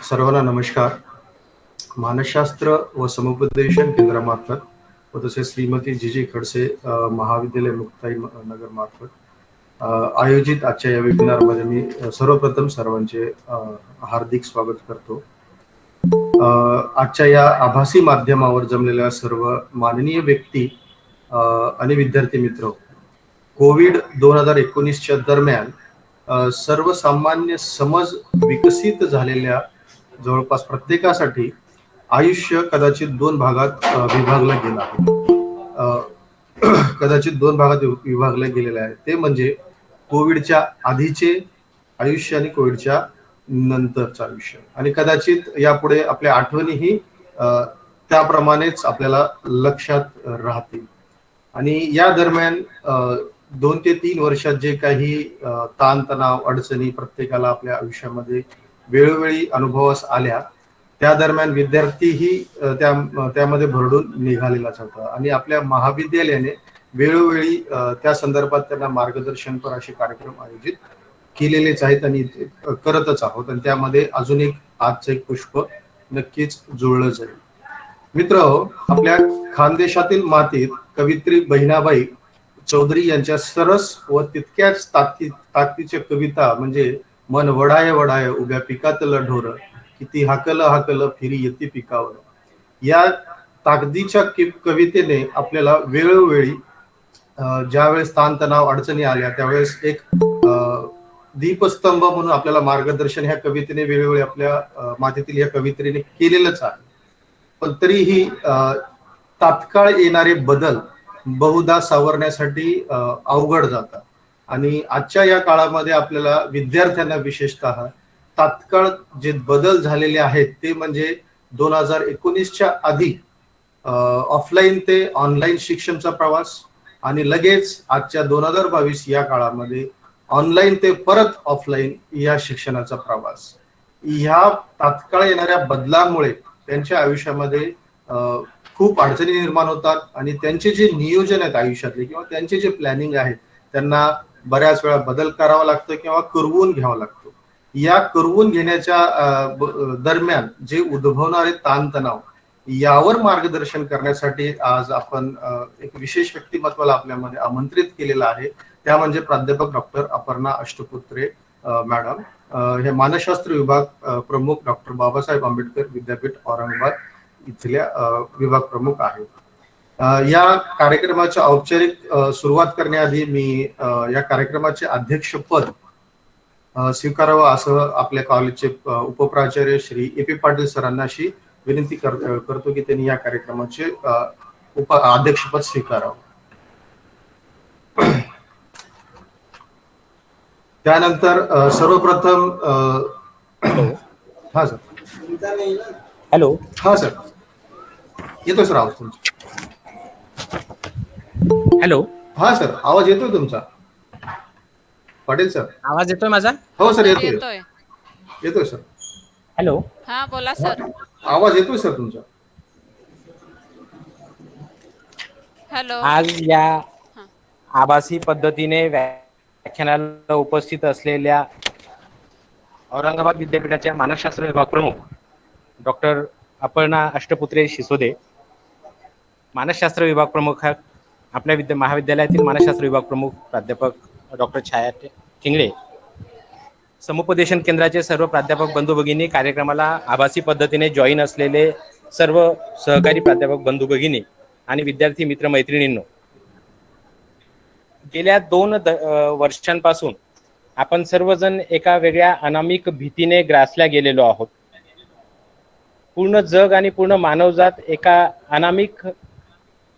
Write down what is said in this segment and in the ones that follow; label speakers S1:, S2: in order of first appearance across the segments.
S1: सर्वांना नमस्कार. मानसशास्त्र व समुपदेशन केंद्रामार्फत व तसेच श्रीमती जी खडसे महाविद्यालय मुक्ताई नगर मार्फत आयोजित आजच्या या वेबिनारमध्ये मी सर्वप्रथम सर्वांचे हार्दिक स्वागत करतो. आजच्या या आभासी माध्यमावर जमलेल्या सर्व माननीय व्यक्ती आणि विद्यार्थी मित्र, कोविड 2019च्या दरम्यान सर्वसामान्य समज विकसित झालेल्या जवळपास प्रत्येकासाठी आयुष्य कदाचित दोन भागात विभागलं गेलं आहे. कदाचित दोन भागात विभागले गेलेले आहे. ते म्हणजे कोविडच्या आधीचे आयुष्य आणि कोविडच्या नंतरचं आयुष्य. आणि कदाचित यापुढे आपल्या आठवणीही त्याप्रमाणेच आपल्याला लक्षात राहतील. आणि या दरम्यान 2 ते 3 वर्षात जे काही ताणतणाव अडचणी प्रत्येकाला आपल्या आयुष्यामध्ये वेळोवेळी अनुभवास आल्या, त्या दरम्यान विद्यार्थीही त्यामध्ये भरडून निघालेलाच होता. आणि आपल्या महाविद्यालयाने वेळोवेळी त्या संदर्भात त्यांना मार्गदर्शनपर असे कार्यक्रम आयोजित केलेलेच आहेत आणि करतच आहोत. आणि त्यामध्ये अजून एक आजचं एक पुष्प नक्कीच जुळलं जाईल. मित्र, आपल्या खानदेशातील मातीत कवित्री बहिणाबाई चौधरी यांच्या सरस व तितक्याच ताकदीच्या कविता म्हणजे मन वडाय वडाय उभ्या पिकातलं ढोर, किती हाकल हाकल फिरी येते पिकावर, या ताकदीच्या कवितेने आपल्याला वेळोवेळी ज्यावेळेस ताणतणाव अडचणी आल्या त्यावेळेस एक दीपस्तंभ म्हणून आपल्याला मार्गदर्शन ह्या कवितेने वेळोवेळी आपल्या मातीतील या कवित्रीने केलेलंच आहे. पण तरीही तात्काळ येणारे बदल बहुधा सावरण्यासाठी अवघड जातात. आणि आजच्या या काळामध्ये आपल्याला विद्यार्थ्यांना विशेषतः तात्काळ जे बदल झालेले आहेत ते म्हणजे 2019च्या आधी ऑफलाईन ते ऑनलाईन शिक्षणचा प्रवास आणि लगेच आजच्या 2022 या काळामध्ये ऑनलाईन ते परत ऑफलाईन या शिक्षणाचा प्रवास. ह्या तात्काळ येणाऱ्या बदलामुळे त्यांच्या आयुष्यामध्ये खूप अडचणी निर्माण होतात आणि त्यांचे जे नियोजन आहेत आयुष्यातले किंवा त्यांचे जे प्लॅनिंग आहेत त्यांना बऱ्याच वेळा बदल करावा लागतो किंवा करवून घ्यावा लागतो. या करवून घेण्याच्या दरम्यान जे उद्भवणारे ताणतणाव यावर मार्गदर्शन करण्यासाठी आज आपण एक विशेष व्यक्तिमत्वाला आपल्यामध्ये आमंत्रित केलेलं आहे. त्या म्हणजे प्राध्यापक डॉक्टर अपर्णा अष्टपुत्रे मॅडम. हे मानसशास्त्र विभाग प्रमुख डॉक्टर बाबासाहेब आंबेडकर विद्यापीठ औरंगाबाद इथल्या विभाग प्रमुख आहेत. या कार्यक्रमाच्या औपचारिक सुरुवात करण्याआधी मी या कार्यक्रमाचे अध्यक्षपद स्वीकारावं असं आपल्या कॉलेजचे उपप्राचार्य श्री ए पी पाटील सरांना अशी विनंती करतो की त्यांनी या कार्यक्रमाचे अध्यक्षपद स्वीकारावं. त्यानंतर सर्वप्रथम हा सर.
S2: हॅलो.
S1: हा सर, येतोय सर आवाज तुमचा.
S2: हॅलो.
S1: हा सर, आवाज येतोय तुमचा. पाटील सर,
S2: आवाज येतोय माझा?
S1: हो सर, येतोय. येतोय सर.
S2: हॅलो.
S3: हा बोला सर.
S1: आवाज येतोय सर तुमचा.
S3: हॅलो.
S2: आज या आभासी पद्धतीने व्याख्यानाला उपस्थित असलेल्या औरंगाबाद विद्यापीठाच्या मानसशास्त्र विभाग प्रमुख डॉक्टर अपर्णा अष्टपुत्रे शिसोदे, मानसशास्त्र विभाग प्रमुख आपल्या महाविद्यालयातील मानसशास्त्र विभाग प्रमुख प्राध्यापक डॉक्टर छाया ठिंगळे, समुपदेशन केंद्राचे सर्व प्राध्यापक बंधू भगिनी, कार्यक्रमाला आभासी पद्धतीने जॉईन असलेले सर्व सहकारी प्राध्यापक बंधू भगिनी आणि विद्यार्थी मित्र मैत्रिणींनो, गेल्या 2 वर्षांपासून आपण सर्वजण एका वेगळ्या अनामिक भीतीने ग्रासल्या गेलेलो आहोत. पूर्ण जग आणि पूर्ण मानवजात एका अनामिक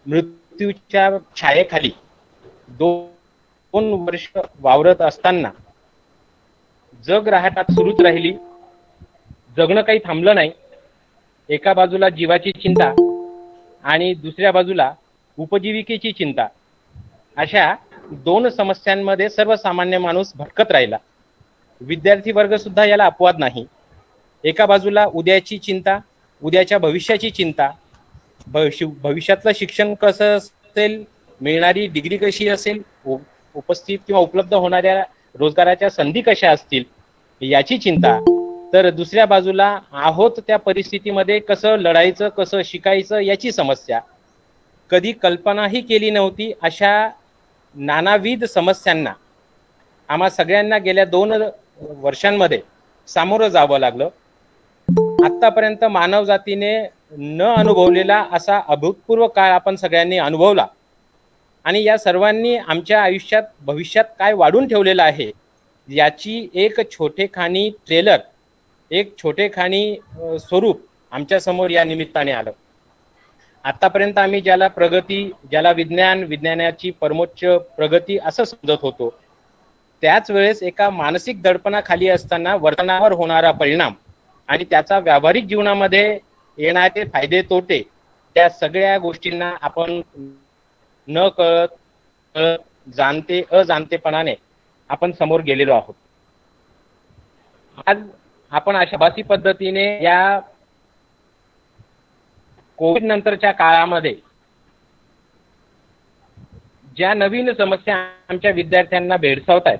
S2: मृत्यूच्या छायेखाली 2 वर्ष वावरत असताना जग राहतात सुरूच राहिली. जगणं काही थांबलं नाही. एका बाजूला जीवाची चिंता आणि दुसऱ्या बाजूला उपजीविकेची चिंता, अशा 2 समस्यांमध्ये सर्वसामान्य माणूस भटकत राहिला. विद्यार्थी वर्ग सुद्धा याला अपवाद नाही. एका बाजूला उद्याची चिंता, उद्याच्या भविष्याची चिंता, भविष्यातलं शिक्षण कसं असेल, मिळणारी डिग्री कशी असेल, उपस्थित किंवा उपलब्ध होणाऱ्या रोजगाराच्या संधी कशा असतील याची चिंता. तर दुसऱ्या बाजूला आहोत त्या परिस्थितीमध्ये कसं लढायचं, कसं शिकायचं याची समस्या. कधी कल्पनाही केली नव्हती अशा नानाविध समस्यांना आम्हा सगळ्यांना गेल्या 2 वर्षांमध्ये सामोरं जावं लागलं. आतापर्यंत मानव जातीने न अनुभवलेला असा अभूतपूर्व काळ आपण सगळ्यांनी अनुभवला आणि या सर्वांनी आमच्या आयुष्यात भविष्यात काय वाढून ठेवलेलं आहे याची एक छोटेखानी ट्रेलर, एक छोटेखानी स्वरूप आमच्या समोर या निमित्ताने आलं. आतापर्यंत आम्ही ज्याला प्रगती, ज्याला विज्ञानाची परमोच्च प्रगती असं समजत होतो, त्याच वेळेस एका मानसिक दडपणाखाली असताना वर्तनावर होणारा परिणाम आणि त्याचा व्यावहारिक जीवनामध्ये येणारे फायदे तोटे, त्या सगळ्या गोष्टींना आपण न कळत जाणते अजाणतेपणाने आपण समोर गेलेलो आहोत. आज आपण अशा आभासी पद्धतीने या कोविड नंतरच्या काळामध्ये ज्या नवीन समस्या आमच्या विद्यार्थ्यांना भेडसावत आहेत,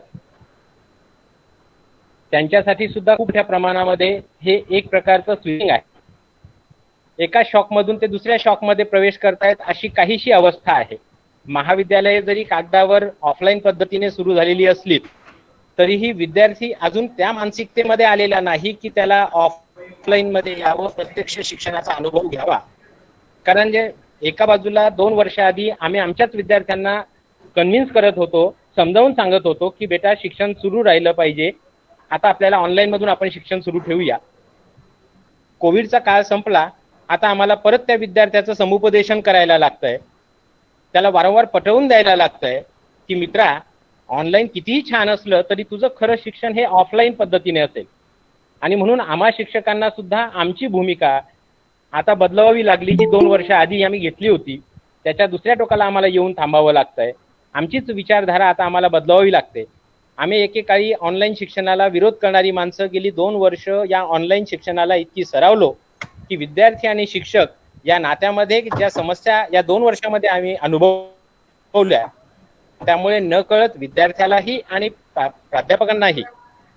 S2: त्यांच्यासाठी सुद्धा खूप मोठ्या प्रमाणामध्ये हे एक प्रकारचं स्विचिंग आहे. एका शॉकमधून ते दुसऱ्या शॉकमध्ये प्रवेश करतायत अशी काहीशी अवस्था आहे. महाविद्यालये जरी कागदावर ऑफलाईन पद्धतीने सुरू झालेली असली तरीही विद्यार्थी अजून त्या मानसिकतेमध्ये आलेला नाही की त्याला ऑफलाईन मध्ये यावं, प्रत्यक्ष शिक्षणाचा अनुभव घ्यावा. कारण जे एका बाजूला 2 वर्ष आधी आम्ही आमच्याच विद्यार्थ्यांना कन्व्हिन्स करत होतो, समजावून सांगत होतो की बेटा शिक्षण सुरू राहिलं पाहिजे, आता आपल्याला ऑनलाईन मधून आपण शिक्षण सुरू ठेवूया. कोविडचा काळ संपला, आता आम्हाला परत त्या विद्यार्थ्याचं समुपदेशन करायला लागतंय, त्याला वारंवार पटवून द्यायला लागतंय की मित्रा, ऑनलाईन कितीही छान असलं तरी तुझं खरं शिक्षण हे ऑफलाईन पद्धतीने असेल. आणि म्हणून आम्हा शिक्षकांना सुद्धा आमची भूमिका आता बदलावी लागली, जी 2 वर्ष आधी आम्ही घेतली होती त्याच्या दुसऱ्या टोकाला आम्हाला येऊन थांबावं लागतंय. आमचीच विचारधारा आता आम्हाला बदलावी लागते. आम्ही एकेकाळी ऑनलाईन शिक्षणाला विरोध करणारी माणसं गेली 2 वर्ष या ऑनलाईन शिक्षणाला इतकी सरावलो की विद्यार्थी आणि शिक्षक या नात्यामध्ये ज्या समस्या या 2 वर्षामध्ये आम्ही अनुभवल्या, त्यामुळे न कळत विद्यार्थ्यालाही आणि प्राध्यापकांनाही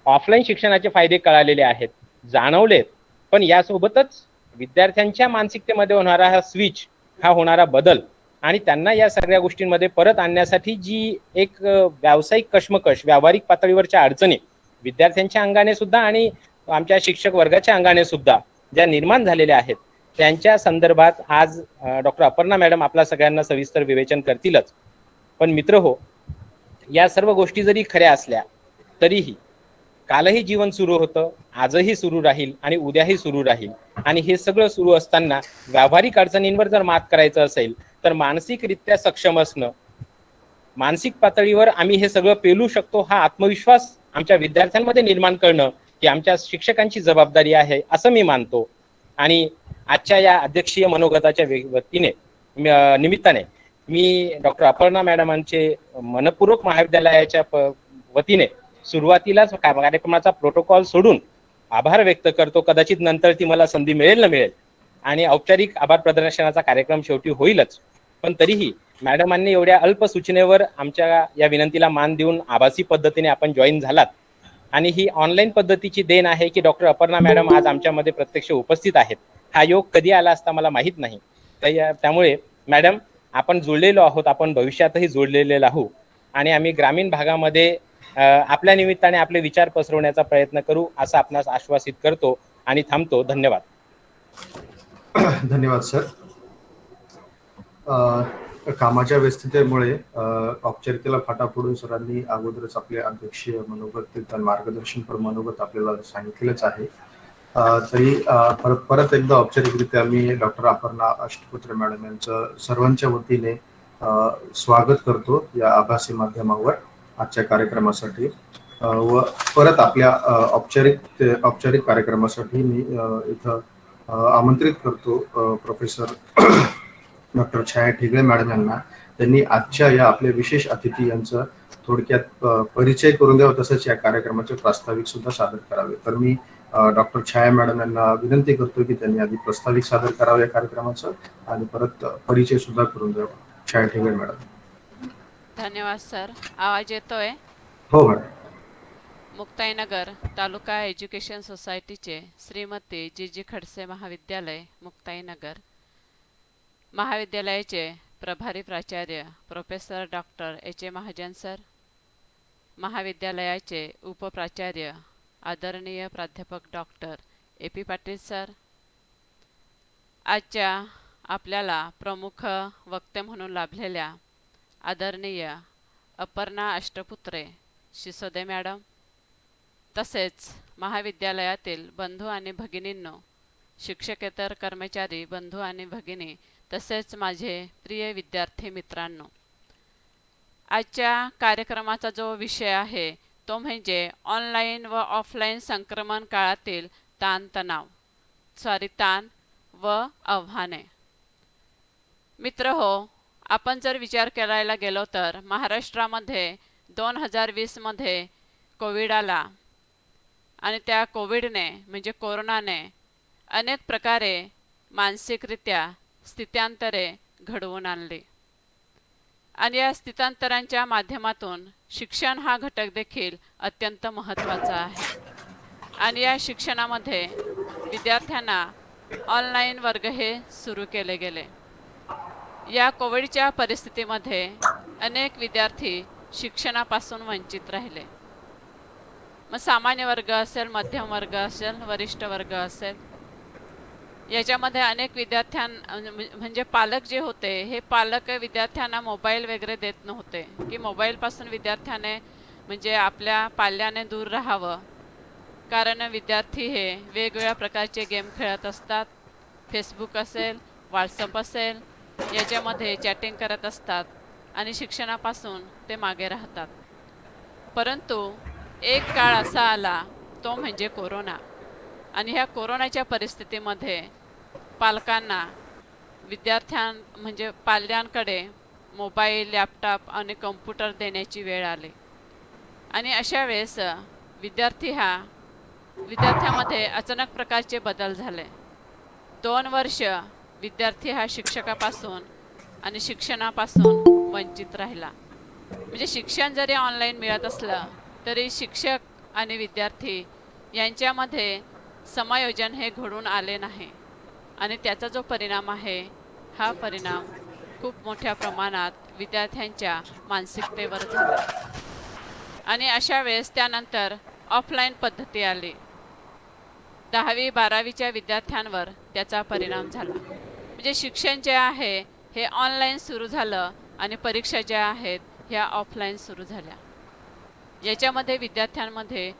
S2: ऑफलाईन शिक्षणाचे फायदे कळालेले आहेत, जाणवलेत. पण यासोबतच विद्यार्थ्यांच्या मानसिकतेमध्ये होणारा हा स्विच, हा होणारा बदल आणि त्यांना या सगळ्या गोष्टींमध्ये परत आणण्यासाठी जी एक व्यावसायिक कश्मकश, व्यावहारिक पातळीवरच्या अडचणी विद्यार्थ्यांच्या अंगाने सुद्धा आणि आमच्या शिक्षक वर्गाच्या अंगाने सुद्धा ज्या निर्माण झालेल्या आहेत, त्यांच्या संदर्भात आज डॉक्टर अपर्णा मॅडम आपल्या सगळ्यांना सविस्तर विवेचन करतीलच. पण मित्र हो, या सर्व गोष्टी जरी खऱ्या असल्या तरीही कालही जीवन सुरू होतं, आजही सुरू राहील आणि उद्याही सुरू राहील. आणि हे सगळं सुरू असताना व्यावहारिक अडचणींवर जर मात करायचं असेल तर मानसिकरित्या सक्षम असणं, मानसिक पातळीवर आम्ही हे सगळं पेलू शकतो हा आत्मविश्वास आमच्या विद्यार्थ्यांमध्ये निर्माण करणं ही आमच्या शिक्षकांची जबाबदारी आहे असं मी मानतो. आणि आजच्या या अध्यक्षीय मनोगताच्या निमित्ताने मी डॉक्टर अपर्णा मॅडमांचे मनपूर्वक महाविद्यालयाच्या वतीने सुरुवातीलाच कार्यक्रमाचा प्रोटोकॉल सोडून आभार व्यक्त करतो. कदाचित नंतर ती मला संधी मिळेल न मिळेल आणि औपचारिक आभार प्रदर्शनाचा कार्यक्रम शेवटी होईलच, पण तरीही मॅडमांनी एवढ्या अल्प सूचनेवर आमच्या या विनंतीला मान देऊन आभासी पद्धतीने आपण जॉईन झालात. आणि ही ऑनलाईन पद्धतीची देण आहे की डॉक्टर अपर्णा मॅडम आज आमच्यामध्ये प्रत्यक्ष उपस्थित आहेत. हा योग कधी आला असता मला माहीत नाही. त्यामुळे मॅडम, आपण जुळलेलो आहोत, आपण भविष्यातही जोडलेले राहू आणि आम्ही ग्रामीण भागामध्ये आपल्या निमित्ताने आपले विचार पसरवण्याचा प्रयत्न करू असं आपणास आश्वासित करतो आणि थांबतो. धन्यवाद.
S1: धन्यवाद सर. कामाच्या व्यस्ततेमुळे औपचारिकतेला फाटा फोडून सरांनी अगोदरच आपले अध्यक्षीय मनोगत मार्गदर्शन मनोगत आपल्याला सांगितलेलंच आहे. तरी परत एकदा औपचारिकरित्या मी डॉक्टर अपर्णा अष्टपुत्र मॅडम यांचं सर्वांच्या वतीने स्वागत करतो या आभासी माध्यमावर आजच्या कार्यक्रमासाठी. व परत आपल्या औपचारिक कार्यक्रमासाठी मी इथं आमंत्रित करतो प्रोफेसर डॉक्टर छाया ठिगळे मॅडम यांना. त्यांनी आजच्या या आपल्या विशेष अतिथी यांचं थोडक्यात परिचय करून द्यावा, तसंच या कार्यक्रमाचे प्रास्ताविक सुद्धा सादर करावे. तर मी डॉक्टर छाया मॅडम यांना विनंती करतो की त्यांनी आधी प्रास्ताविक सादर करावं या कार्यक्रमाचं आणि परत परिचय सुद्धा करून द्यावा. छाया ठिगळे मॅडम.
S3: धन्यवाद सर. आवाज येतोय?
S1: हो मॅडम.
S3: मुक्ताईनगर तालुका एज्युकेशन सोसायटीचे श्रीमती जी खडसे महाविद्यालय मुक्ताईनगर, महाविद्यालयाचे प्रभारी प्राचार्य professor doctor H A Mahajan sir, महाविद्यालयाचे उपप्राचार्य आदरणीय प्राध्यापक doctor A P Patil sir, आजच्या आपल्याला प्रमुख वक्ते म्हणून लाभलेल्या आदरणीय अपर्णा अष्टपुत्रे शिसोदे मॅडम, तसेच महाविद्यालयातील बंधू आणि भगिनींनो, शिक्षकेतर कर्मचारी बंधू आणि भगिनी, तसेच माझे प्रिय विद्यार्थी मित्रांनो, आजच्या कार्यक्रमाचा जो विषय आहे तो म्हणजे ऑनलाईन व ऑफलाईन संक्रमण काळातील ताण व आव्हाने. मित्र हो, आपण जर विचार करायला गेलो तर महाराष्ट्रामध्ये 2020 मध्ये कोविड आला आणि त्या कोविडने म्हणजे कोरोनाने अनेक प्रकारे मानसिकरित्या स्थित्यांतरे घडवून आणली आणि या स्थित्यांतरांच्या माध्यमातून शिक्षण हा घटक देखील अत्यंत महत्त्वाचा आहे. आणि या शिक्षणामध्ये विद्यार्थ्यांना ऑनलाईन वर्ग हे सुरू केले गेले. या कोविडच्या परिस्थितीमध्ये अनेक विद्यार्थी शिक्षणापासून वंचित राहिले. मग सामान्य वर्ग असेल, मध्यम वर्ग असेल, वरिष्ठ वर्ग असेल, याच्यामध्ये अनेक म्हणजे पालक जे होते हे पालक विद्यार्थ्यांना मोबाईल वगैरे देत नव्हते की मोबाईलपासून विद्यार्थ्याने म्हणजे आपल्या पाल्याने दूर राहावं. कारण विद्यार्थी हे वेगवेगळ्या प्रकारचे गेम खेळत असतात, फेसबुक असेल, व्हॉट्सअप असेल, याच्यामध्ये चॅटिंग करत असतात आणि शिक्षणापासून ते मागे राहतात. परंतु एक काळ असा आला तो म्हणजे कोरोना. आणि ह्या कोरोनाच्या परिस्थितीमध्ये पालकांना म्हणजे पाल्यांकडे मोबाईल, लॅपटॉप आणि कॉम्प्युटर देण्याची वेळ आली. आणि अशा वेळेस विद्यार्थ्यामध्ये अचानक प्रकारचे बदल झाले. 2 वर्ष विद्यार्थी हा शिक्षकापासून आणि शिक्षणापासून वंचित राहिला. म्हणजे शिक्षण जरी ऑनलाईन मिळत असलं तरी शिक्षक आणि विद्यार्थी यांच्यामध्ये समायोजन हे घडून आले नाही. आणि त्याचा जो परिणाम आहे हा परिणाम खूप मोठ्या प्रमाणात विद्यार्थ्यांच्या मानसिकतेवर झाला. आणि अशा वेळेस त्यानंतर ऑफलाईन पद्धती आली. 10वी-12वीच्या विद्यार्थ्यांवर त्याचा परिणाम झाला. म्हणजे शिक्षण जे आहे हे ऑनलाईन सुरू झालं आणि परीक्षा ज्या आहेत ह्या ऑफलाईन सुरू झाल्या. याच्यामध्ये विद्यार्थ्यांमध्ये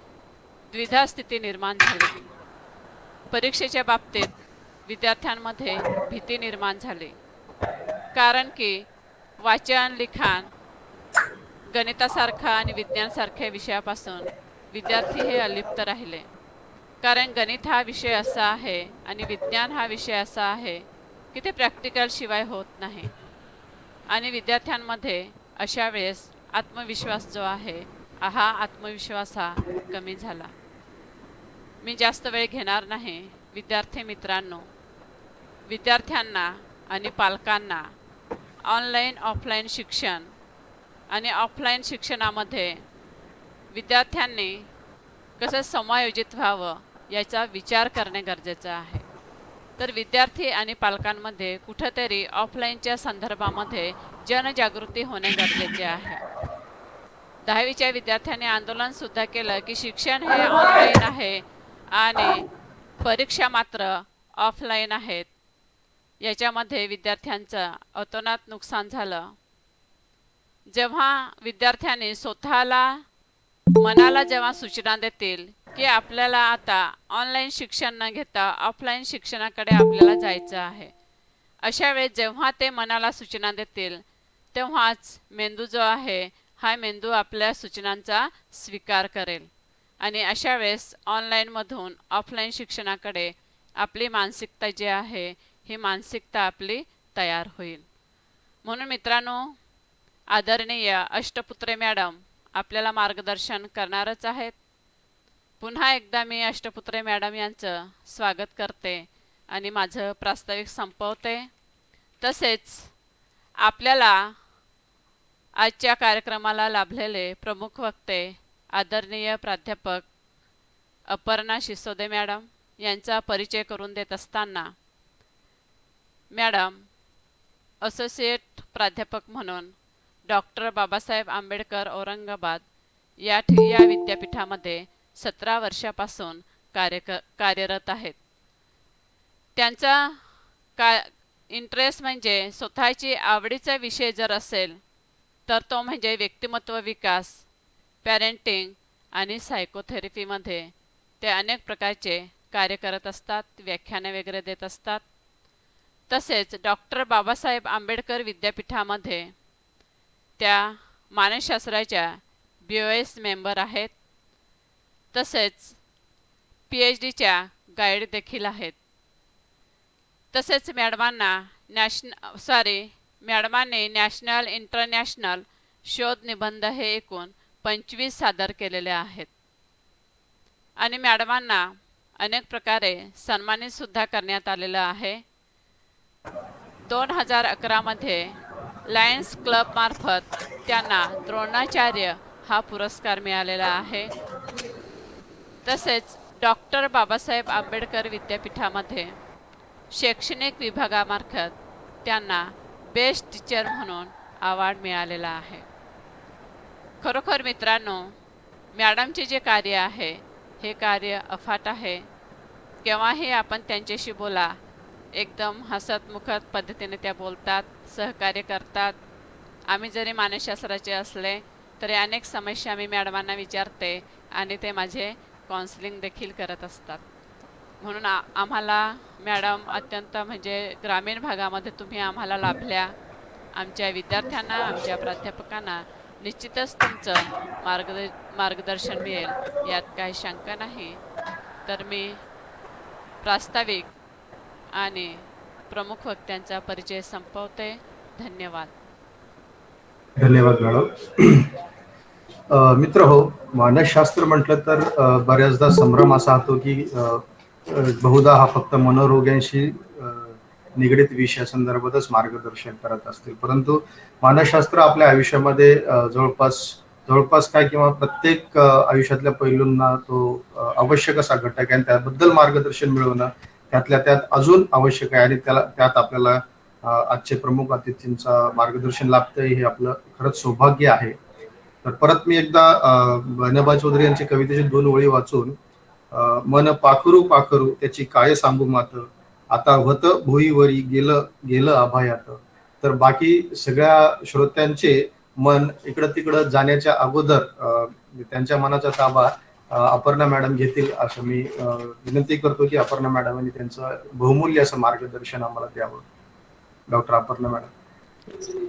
S3: द्विधा स्थिती निर्माण झाली. परीक्षेच्या बाबतीत विद्यार्थ्यांमध्ये भीती निर्माण झाली. कारण की वाचन, लिखाण, गणितासारखा आणि विज्ञानसारख्या विषयापासून विद्यार्थी हे अलिप्त राहिले. कारण गणित हा विषय असा आहे आणि विज्ञान हा विषय असा आहे की ते प्रॅक्टिकल शिवाय होत नाही. आणि विद्यार्थ्यांमध्ये अशा वेळेस आत्मविश्वास जो आहे हा आत्मविश्वास हा कमी झाला. मी जास्त वेळ घेणार नाही. विद्यार्थी मित्रांनो, विद्यार्थ्यांना आणि पालकांना ऑनलाईन ऑफलाईन शिक्षण आणि ऑफलाईन शिक्षणामध्ये विद्यार्थ्यांनी कसं समायोजित व्हावं याचा विचार करणे गरजेचं आहे. तर विद्यार्थी आणि पालकांमध्ये कुठेतरी ऑफलाईनच्या संदर्भामध्ये जनजागृती होणे गरजेचे आहे. 10वीच्या विद्यार्थ्यांनी आंदोलन सुद्धा केलं की शिक्षण हे ऑनलाईन आहे आणि परीक्षा मात्र ऑफलाईन आहेत. याच्यामध्ये विद्यार्थ्यांचं अतोनात नुकसान झालं. जेव्हा विद्यार्थ्यांनी स्वतःला मनाला जेव्हा सूचना देतील की आपल्याला आता ऑनलाईन शिक्षण न घेता ऑफलाईन शिक्षणाकडे आपल्याला जायचं आहे, अशा वेळेस जेव्हा ते मनाला सूचना देतील तेव्हाच मेंदू जो आहे हा मेंदू आपल्या सूचनांचा स्वीकार करेल. आणि अशा वेळेस ऑनलाईनमधून ऑफलाईन शिक्षणाकडे आपली मानसिकता जी आहे ही मानसिकता आपली तयार होईल. म्हणून मित्रांनो, आदरणीय अष्टपुत्रे मॅडम आपल्याला मार्गदर्शन करणारच आहेत. पुन्हा एकदा मी अष्टपुत्रे मॅडम यांचं स्वागत करते आणि माझं प्रास्ताविक संपवते. तसेच आपल्याला आजच्या कार्यक्रमाला लाभलेले प्रमुख वक्ते आदरणीय प्राध्यापक अपर्णा शिसोदे मॅडम यांचा परिचय करून देत असताना, मॅडम असोसिएट प्राध्यापक म्हणून डॉक्टर बाबासाहेब आंबेडकर औरंगाबाद या विद्यापीठामध्ये 17 वर्षापासून कार्यरत आहेत. त्यांचा इंटरेस्ट म्हणजे स्वतःची आवडीचा विषय जर असेल तर तो म्हणजे व्यक्तिमत्व विकास, पॅरेंटिंग आणि सायकोथेरपीमध्ये ते अनेक प्रकारचे कार्य करत असतात, व्याख्याने वगैरे देत असतात. तसेच डॉक्टर बाबासाहेब आंबेडकर विद्यापीठामध्ये त्या मानसशास्त्राच्या BOS मेंबर आहेत. तसेच PhDच्या गाईड देखील आहेत. तसेच मॅडमांनी नॅशनल इंटरनॅशनल शोध निबंध हे एकूण 25 सादर केलेले आहेत. आणि मॅडमांना अनेक प्रकारे सन्मानित सुद्धा करण्यात आलेलं आहे. 2011 मध्ये लायन्स क्लब मार्फत त्यांना द्रोणाचार्य हा पुरस्कार मिळालेला आहे. तसेच डॉक्टर बाबासाहेब आंबेडकर विद्यापीठामध्ये शैक्षणिक विभागामार्फत त्यांना बेस्ट टीचर म्हणून अवॉर्ड मिळालेला आहे. खरोखर मित्रांनो, मॅडमचे जे कार्य आहे हे कार्य अफाट आहे. केव्हाही आपण त्यांच्याशी बोला, एकदम हसतमुखत पद्धतीने त्या बोलतात, सहकार्य करतात. आम्ही जरी मानसशास्त्राचे असले तरी अनेक समस्या मी मॅडमांना विचारते आणि ते माझे काउन्सिलिंग देखील करत असतात. म्हणून आम्हाला मॅडम अत्यंत म्हणजे ग्रामीण भागामध्ये तुम्ही आम्हाला लाभल्या. आमच्या विद्यार्थ्यांना, आमच्या प्राध्यापकांना निश्चितच तुमचं मार्गदर्शन मिळेल यात काही शंका नाही. तर मी प्रास्ताविक आणि प्रमुख वक्त्यांचा परिचय संपवते. धन्यवाद.
S1: धन्यवाद मॅडम. मित्र हो, मानसशास्त्र म्हटलं तर बऱ्याचदा संभ्रम असा होतो की बहुधा हा फक्त मनोरोग्यांशी निगडित विषयासंदर्भातच मार्गदर्शन करत असतील, परंतु मानसशास्त्र आपल्या आयुष्यामध्ये जवळपास काय किंवा प्रत्येक आयुष्यातल्या पैलूंना तो आवश्यक असा घटक आहे आणि त्याबद्दल मार्गदर्शन मिळवणं त्यातल्या त्यात अजून आवश्यक आहे. आणि त्यात आपल्याला आजचे प्रमुख अतिथींचा मार्गदर्शन लाभतंय हे आपलं खरंच सौभाग्य आहे. तर परत मी एकदा बहिणाबा चौधरी यांची कवितेची 2 ओळी वाचून, मन पाखरू पाखरू त्याची काय सांगू मात, आता होत भुईवरी गेलं आभायात. तर बाकी सगळ्या श्रोत्यांचे मन इकडं तिकडं जाण्याच्या अगोदर त्यांच्या मनाचा ताबा अपर्णा मॅडम घेतील असं मी विनंती करतो की अपर्णा मॅडमांनी त्यांचं बहुमूल्य असं मार्गदर्शन आम्हाला द्यावं. Doctor Aparna madam.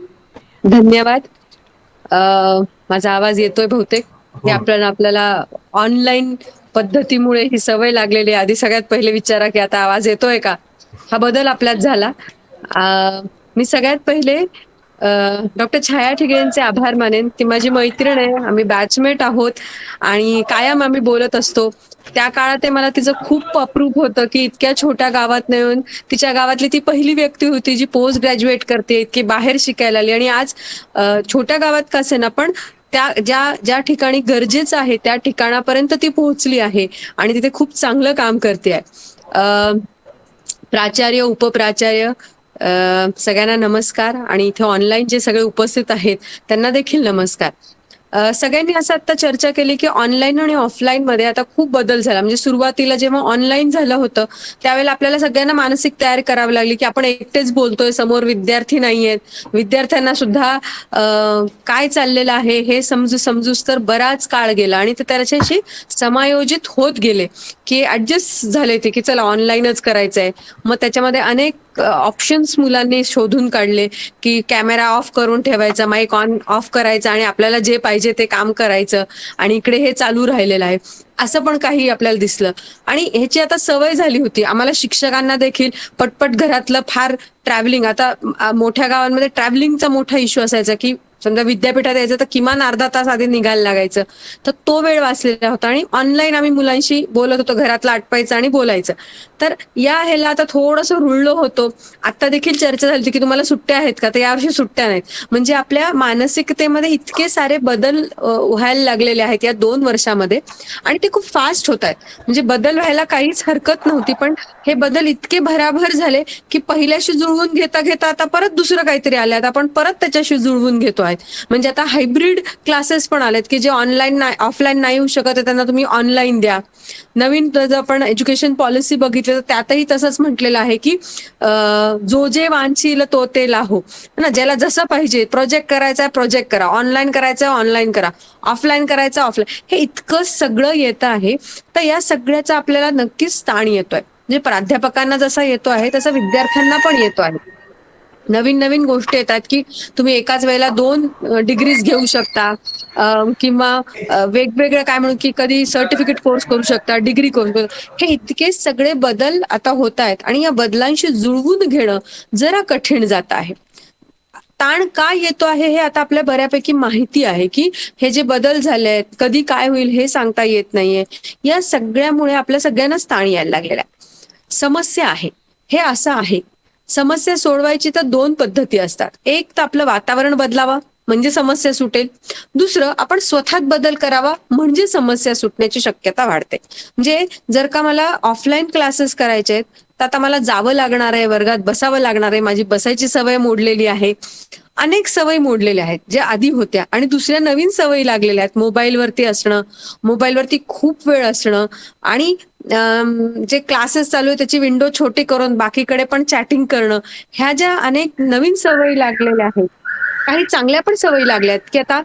S4: धन्यवाद. माझा आवाज येतोय बहुतेक. हे आपल्याला ऑनलाईन पद्धतीमुळे ही सवय लागलेली. आधी सगळ्यात पहिले विचारा की आता आवाज येतोय का. हा बदल आपल्यात झाला. मी सगळ्यात पहिले डॉक्टर छाया ठिगळेंचे आभार मानेन. ती माझी मैत्रीण आहे, आम्ही बॅचमेट आहोत आणि कायम आम्ही बोलत असतो. त्या काळात मला तिचं खूप अप्रूप होतं की इतक्या छोट्या गावात येऊन तिच्या गावातली ती पहिली व्यक्ती होती जी पोस्ट ग्रॅज्युएट करते, इतकी बाहेर शिकायला आली. आणि आज छोट्या गावात का असेना पण त्या ज्या ठिकाणी गरजेचं आहे त्या ठिकाणापर्यंत ती पोहोचली आहे आणि तिथे खूप चांगलं काम करते आहे. प्राचार्य, उपप्राचार्य सगळ्यांना नमस्कार आणि इथे ऑनलाईन जे सगळे उपस्थित आहेत त्यांना देखील नमस्कार. सगळ्यांनी असं आता चर्चा केली की ऑनलाईन आणि ऑफलाईन मध्ये आता खूप बदल झाला. म्हणजे सुरुवातीला जेव्हा ऑनलाईन झालं होतं त्यावेळेला आपल्याला सगळ्यांना मानसिक तयारी करावी लागली की आपण एकटेच बोलतोय, समोर विद्यार्थी नाहीयेत, विद्यार्थ्यांना सुद्धा काय चाललेलं आहे हे समजूस तर बराच काळ गेला आणि ते त्याच्याशी समायोजित होत गेले की ऍडजस्ट झाले ते की चला ऑनलाईनच करायचंय. मग त्याच्यामध्ये अनेक ऑप्शन्स मुलांनी शोधून काढले की कॅमेरा ऑफ करून ठेवायचा, माईक ऑन ऑफ करायचा आणि आपल्याला जे पाहिजे ते काम करायचं आणि इकडे हे चालू राहिलेलं आहे असं पण काही आपल्याला दिसलं. आणि ह्याची आता सवय झाली होती आम्हाला शिक्षकांना देखील. पटपट घरातलं फार ट्रॅव्हलिंग, आता मोठ्या गावांमध्ये ट्रॅव्हलिंगचा मोठा इश्यू असायचा की समजा विद्यापीठात यायचं तर किमान अर्धा तास आधी निघायला लागायचं, तर तो वेळ वाचलेला होता. आणि ऑनलाईन आम्ही मुलांशी बोलत होतो, घरातलं आटपायचं आणि बोलायचं. तर तर या ह्याला आता थोडंसं रुळलो होतो. आता देखील चर्चा झाली होती की तुम्हाला सुट्ट्या आहेत का, तर यावर्षी सुट्ट्या नाहीत. म्हणजे आपल्या मानसिकतेमध्ये इतके सारे बदल व्हायला लागलेले आहेत या 2 वर्षामध्ये आणि ते खूप फास्ट होत आहेत. म्हणजे बदल व्हायला काहीच हरकत नव्हती, पण हे बदल इतके भराभर झाले की पहिल्याशी जुळवून घेता घेता आता परत दुसरं काहीतरी आलं, आता आपण परत त्याच्याशी जुळवून घेतो आहेत. म्हणजे आता हायब्रिड क्लासेस पण आलेत की जे ऑनलाईन ऑफलाईन नाही होऊ शकत आहे त्यांना तुम्ही ऑनलाईन द्या. नवीन जर आपण एज्युकेशन पॉलिसी बघितली तर त्यातही तसंच म्हटलेलं आहे की जो जे वांछील तो ते लाहो ना, ज्याला जसं पाहिजे प्रोजेक्ट करायचा प्रोजेक्ट करा, ऑनलाईन करायचं ऑनलाईन करा, ऑफलाईन करायचं ऑफलाईन, हे इतकं सगळं येतं आहे. तर या सगळ्याचा आपल्याला नक्कीच ताण येतोय. म्हणजे प्राध्यापकांना जसा येतो आहे तसा विद्यार्थ्यांना पण येतो आहे. नवीन नवीन गोष्टी येतात की तुम्ही एकाच वेळेला 2 डिग्रीज घेऊ शकता, किंवा वेगवेगळं काय म्हणू की कधी सर्टिफिकेट कोर्स करू शकता, डिग्री कोर्स. हे इतके सगळे बदल आता होत आहेत आणि या बदलांशी जुळवून घेणं जरा कठीण जात आहे. ताण का येतो आहे हे आता आपल्या बऱ्यापैकी माहिती आहे की हे जे बदल झाले आहेत, कधी काय होईल हे सांगता येत नाहीये. या सगळ्यामुळे आपल्या सगळ्यांनाच ताण यायला लागलेला आहे. समस्या आहे, हे असं आहे. समस्या सोडवायची तर 2 पद्धती असतात. एक तर आपलं वातावरण बदलावा म्हणजे समस्या सुटेल. दुसरं आपण स्वतःत बदल करावा म्हणजे समस्या सुटण्याची शक्यता वाढते. म्हणजे जर का मला ऑफलाईन क्लासेस करायचे आहेत तर आता मला जावं लागणार आहे, वर्गात बसावं लागणार आहे, माझी बसायची सवय मोडलेली आहे. अनेक सवयी मोडलेल्या आहेत ज्या आधी होत्या आणि दुसऱ्या नवीन सवयी लागलेल्या आहेत. मोबाईलवरती असणं, मोबाईलवरती खूप वेळ असणं आणि जे क्लासेस चालू आहे त्याची विंडो छोटी करून बाकीकडे पण चॅटिंग करणं, ह्या ज्या अनेक नवीन सवयी लागलेल्या आहेत. काही चांगल्या पण सवयी लागल्यात की आता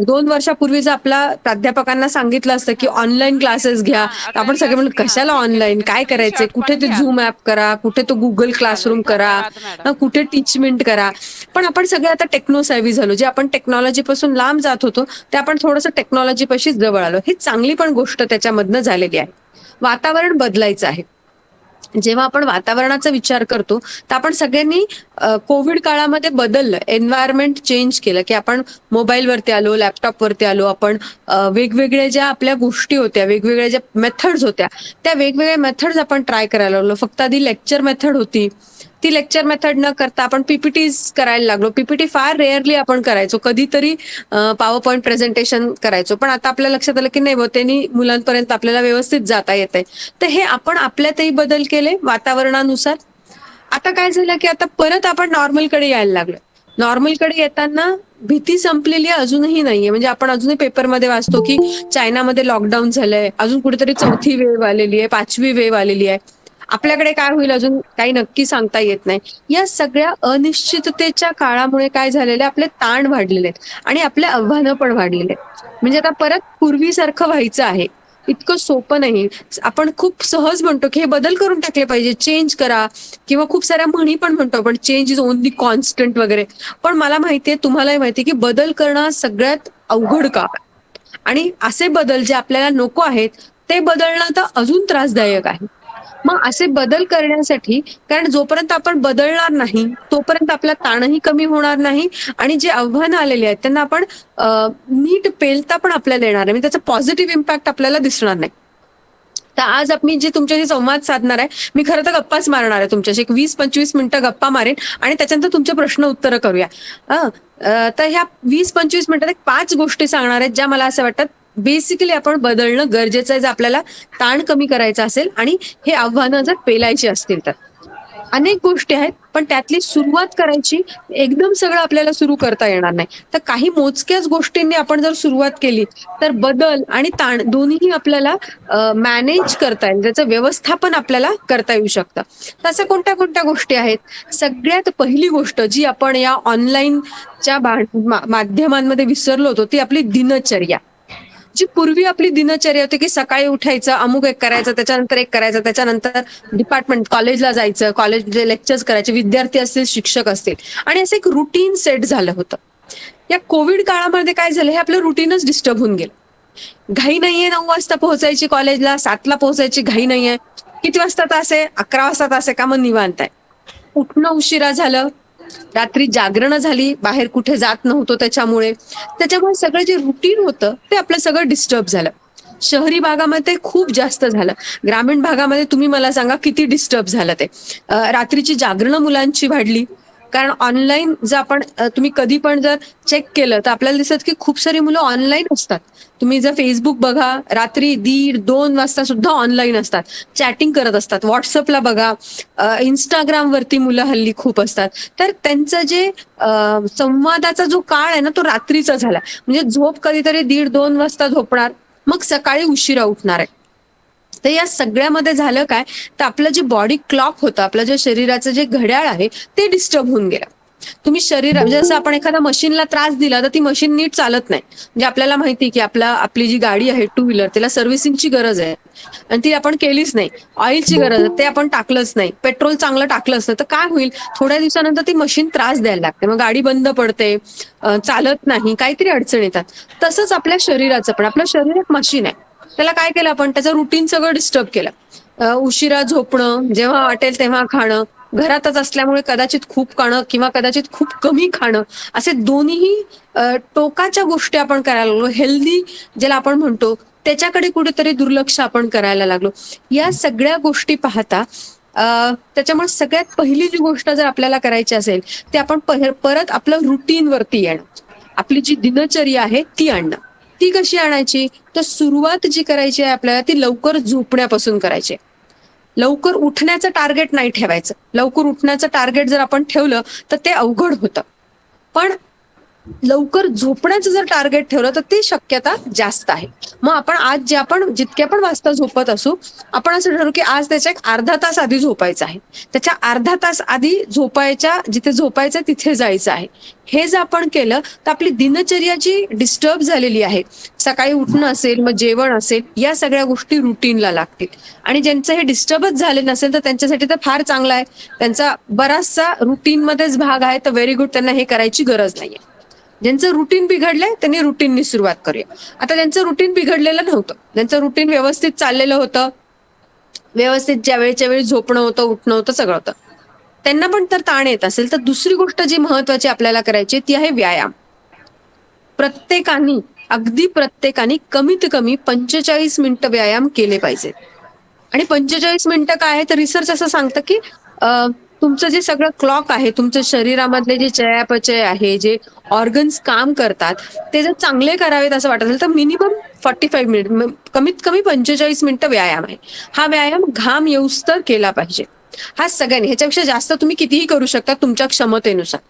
S4: 2 वर्षापूर्वी जर आपला प्राध्यापकांना सांगितलं असतं की ऑनलाईन क्लासेस घ्या, तर आपण सगळे म्हणलं कशाला ऑनलाईन, काय करायचंय, कुठे ते झूम ऍप करा, कुठे तो गुगल क्लासरूम करा, कुठे टीचमेंट करा. पण आपण सगळे आता टेक्नो सॅव्ही झालो. जे आपण टेक्नॉलॉजी पासून लांब जात होतो ते आपण थोडंसं टेक्नॉलॉजी पाशी जवळ आलो. ही चांगली पण गोष्ट त्याच्यामधनं झालेली आहे. वातावरण बदलायचं आहे. जेव्हा आपण वातावरणाचा विचार करतो तर आपण सगळ्यांनी कोविड काळामध्ये बदललं, एन्व्हायरमेंट चेंज केलं की आपण मोबाईलवरती आलो, लॅपटॉपवरती आलो. आपण वेगवेगळ्या ज्या आपल्या गोष्टी होत्या, वेगवेगळ्या ज्या मेथड्स होत्या, त्या वेगवेगळ्या मेथड्स आपण ट्राय करायला लागलो. फक्त आधी लेक्चर मेथड होती, ती लेक्चर मेथड न करता आपण पीपीटीज करायला लागलो. पीपीटी फार रेअरली आपण करायचो, कधीतरी पॉवर पॉईंट प्रेझेंटेशन करायचो. पण आता आपल्या लक्षात आलं की नाही, त्यांनी मुलांपर्यंत आपल्याला व्यवस्थित जाता येत आहे. तर हे आपण आपल्यातही बदल केले वातावरणानुसार. आता काय झालं की आता परत आपण नॉर्मलकडे यायला लागलो. नॉर्मलकडे येताना भीती संपलेली अजूनही नाहीये. म्हणजे आपण अजूनही पेपरमध्ये वाचतो की चायनामध्ये लॉकडाऊन झालंय, अजून कुठेतरी 4थी वेव्ह आलेली आहे, 5वी वेव्ह आलेली आहे. आपल्याकडे काय होईल अजून काही नक्की सांगता येत नाही. या सगळ्या अनिश्चिततेच्या काळामुळे काय झालेलं आहे, आपले ताण वाढलेले आहेत आणि आपले आव्हानं पण वाढलेले आहेत. म्हणजे आता परत पूर्वीसारखं व्हायचं आहे इतकं सोपं नाही. आपण खूप सहज म्हणतो की हे बदल करून टाकले पाहिजे, चेंज करा, किंवा खूप साऱ्या म्हणी पण म्हणतो आपण, चेंज इज ओनली कॉन्स्टंट वगैरे. पण मला माहितीये, तुम्हालाही माहितीये की बदल करणं सगळ्यात अवघड काम आहे. आणि असे बदल जे आपल्याला नको आहेत ते बदलणं तर अजून त्रासदायक आहे. मग असे बदल करण्यासाठी, कारण जोपर्यंत आपण बदलणार नाही तोपर्यंत आपला ताणही कमी होणार नाही आणि जे आव्हानं आलेली आहेत त्यांना आपण नीट पेलता पण आपल्याला येणार नाही. म्हणजे त्याचा पॉझिटिव्ह इम्पॅक्ट आपल्याला दिसणार नाही. तर आज मी जे तुमच्याशी संवाद साधणार आहे, मी खरं तर गप्पाच मारणार आहे तुमच्याशी. एक 20-25 मिनिटं गप्पा मारेन आणि त्याच्यानंतर तुमचे प्रश्न उत्तरं करूया. तर ह्या 20-25 मिनिटात 5 गोष्टी सांगणार आहेत ज्या मला असं वाटतं बेसिकली आपण बदलणं गरजेचं आहे, जर आपल्याला ताण कमी करायचा असेल आणि हे आव्हानं जर पेलायची असतील तर. अनेक गोष्टी आहेत, पण त्यातली सुरुवात करायची, एकदम सगळं आपल्याला सुरू करता येणार नाही. तर काही मोजक्याच गोष्टींनी आपण जर सुरुवात केली तर बदल आणि ताण दोन्हीही आपल्याला मॅनेज करता येईल, त्याचं व्यवस्थापन आपल्याला करता येऊ शकतं. तसं कोणत्या कोणत्या गोष्टी आहेत? सगळ्यात पहिली गोष्ट जी आपण या ऑनलाईनच्या माध्यमांमध्ये विसरलो होतो ती आपली दिनचर्या. जी पूर्वी आपली दिनचर्या होती की सकाळी उठायचं, अमुक एक करायचं, त्याच्यानंतर एक करायचं, त्याच्यानंतर डिपार्टमेंट कॉलेजला जायचं, कॉलेज लेक्चर्स करायचे, विद्यार्थी असतील, शिक्षक असतील, आणि असं एक रुटीन सेट झालं होतं. या कोविड काळामध्ये काय झालं, हे आपलं रुटीनच डिस्टर्ब होऊन गेलं. घाई नाहीये 9 वाजता पोहोचायची कॉलेजला, 7ला पोहोचायची घाई नाहीये. किती वाजता तास आहे? 11 वाजता तास आहे का? मग निवांत आहे. उठणं उशिरा झालं, रात्री जागरणं झाली, बाहेर कुठे जात नव्हतो त्याच्यामुळे सगळं जे रुटीन होतं ते आपलं सगळं डिस्टर्ब झालं. शहरी भागामध्ये खूप जास्त झालं. ग्रामीण भागामध्ये तुम्ही मला सांगा किती डिस्टर्ब झालं ते. रात्रीची जागरणं मुलांची वाढली. कारण ऑनलाईन जर आपण तुम्ही कधी पण जर चेक केलं तर आपल्याला दिसत की खूप सारी मुलं ऑनलाईन असतात. तुम्ही जर फेसबुक बघा, रात्री 1:30-2 वाजता सुद्धा ऑनलाईन असतात. चॅटिंग करत असतात. व्हॉट्सअपला बघा, Instagram वरती मुलं हल्ली खूप असतात. तर त्यांचं जे संवादाचा जो काळ आहे ना तो रात्रीचा झाला. म्हणजे झोप कधीतरी 1:30-2 वाजता झोपणार, मग सकाळी उशिरा उठणार आहे. तर या सगळ्यामध्ये झालं काय, तर आपलं जे बॉडी क्लॉक होतं, आपलं जे शरीराचं जे घड्याळ आहे ते डिस्टर्ब होऊन गेलं. तुम्ही जसं आपण एखाद्या मशीनला त्रास दिला तर ती मशीन नीट चालत नाही. म्हणजे आपल्याला माहिती आहे की आपली जी गाडी आहे टू व्हीलर तिला सर्व्हिसिंगची गरज आहे आणि ती आपण केलीच नाही. ऑइलची गरज आहे ते आपण टाकलंच नाही. पेट्रोल चांगलं टाकलंच नाही तर काय होईल, थोड्या दिवसानंतर ती मशीन त्रास द्यायला लागते. मग गाडी बंद पडते, चालत नाही, काहीतरी अडचण येतात. तसंच आपल्या शरीराचं पण, आपलं शरीर एक मशीन आहे. त्याला काय केलं आपण, त्याचं रुटीन सगळं डिस्टर्ब केलं. उशिरा झोपणं, जेव्हा वाटेल तेव्हा खाणं, घरातच असल्यामुळे कदाचित खूप खाणं किंवा कदाचित खूप कमी खाणं, असे दोन्हीही टोकाच्या गोष्टी आपण करायला लागलो. हेल्दी ज्याला आपण म्हणतो त्याच्याकडे कुठेतरी दुर्लक्ष आपण करायला लागलो. या सगळ्या गोष्टी पाहता त्याच्यामुळे सगळ्यात पहिली जी गोष्ट जर आपल्याला करायची असेल ते आपण परत आपलं रुटीन वरती येणं, आपली जी दिनचर्या आहे ती आणणं. ती कशी आणायची, तर सुरुवात जी करायची आहे आपल्याला ती लवकर झोपण्यापासून करायची. लवकर उठण्याचं टार्गेट नाही ठेवायचं. लवकर उठण्याचं टार्गेट जर आपण ठेवलं तर ते अवघड होतं. पण लवकर झोपण्याचं जर टार्गेट ठेवलं तर ती शक्यता जास्त आहे. मग आपण जितक्या पण वाजता झोपत असू, आपण असं ठरवू की आज त्याच्या एक अर्धा तास आधी झोपायचं आहे. त्याच्या अर्धा तास आधी जिथे झोपायचं तिथे जायचं आहे. हे जर आपण केलं तर आपली दिनचर्या जी डिस्टर्ब झालेली आहे, सकाळी उठणं असेल, मग जेवण असेल, या सगळ्या गोष्टी रुटीनला लागतील. आणि ज्यांचं हे डिस्टर्बच झाले नसेल तर त्यांच्यासाठी तर फार चांगलं आहे. त्यांचा बराचसा रुटीनमध्येच भाग आहे, तर व्हेरी गुड, त्यांना हे करायची गरज नाहीये. ज्यांचं रुटीन बिघडलंय त्यांनी रुटीननी सुरुवात करूया. आता ज्यांचं रुटीन बिघडलेलं नव्हतं, ज्यांचं रुटीन व्यवस्थित चाललेलं होतं, व्यवस्थित ज्या वेळेच्या वेळी झोपणं होतं, उठणं होतं, सगळं होतं, त्यांना पण तर ताण येत असेल तर दुसरी गोष्ट जी महत्वाची आपल्याला करायची ती आहे व्यायाम. अगदी प्रत्येकाने कमीत कमी 45 मिनिटं व्यायाम केले पाहिजे. आणि 45 मिनिटं काय आहे, तर रिसर्च असं सांगतं की तुमचं जे सगळं क्लॉक आहे, तुमच्या शरीरामधले जे चयापचय आहे, जे ऑर्गन्स काम करतात, ते जर चांगले करावेत असं वाटत असेल तर मिनिमम 45 मिनिट, कमीत कमी 45 मिनिटं व्यायाम आहे. हा व्यायाम घाम येऊस्तर केला पाहिजे. हा सगळ्यांनी, ह्याच्यापेक्षा जास्त तुम्ही कितीही करू शकता तुमच्या क्षमतेनुसार,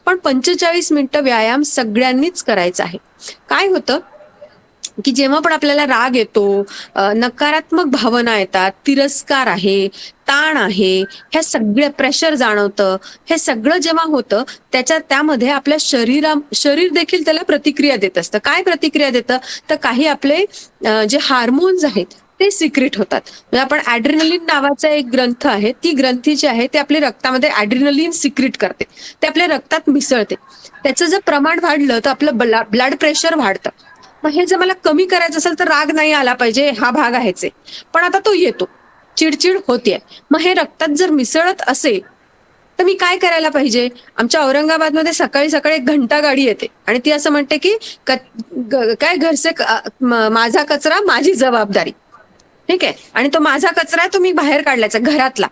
S4: पण 45 मिनिटं व्यायाम सगळ्यांनीच करायचा आहे. काय होतं की जेव्हा पण आपल्याला राग येतो, नकारात्मक भावना येतात, तिरस्कार आहे, ताण आहे, ह्या सगळ्या प्रेशर जाणवतं, हे सगळं जेव्हा होतं त्यामध्ये आपल्या शरीर देखील त्याला प्रतिक्रिया देत असतं. काय प्रतिक्रिया देतं, तर काही आपले जे हार्मोन्स आहेत ते सिक्रेट होतात. म्हणजे आपण ऍड्रिनलिन नावाचा एक ग्रंथ आहे, ती ग्रंथी जी आहे ती आपल्या रक्तामध्ये ऍड्रिनलिन सिक्रेट करते, ते आपल्या रक्तात मिसळते. त्याचं जर प्रमाण वाढलं तर आपलं ब्लड प्रेशर वाढतं. मग हे जर मला कमी करायचं असेल तर राग नाही आला पाहिजे, हा भाग आहेच आहे, पण आता तो येतो, चिडचिड होतीये. मग हे रक्तात जर मिसळत असेल तर मी काय करायला पाहिजे. आमच्या औरंगाबादमध्ये सकाळी सकाळी एक घंटा गाडी येते आणि ती असं म्हणते की काय माझा कचरा माझी जबाबदारी. ठीक आहे, आणि तो माझा कचरा आहे तो मी बाहेर काढल्याचा घरातला.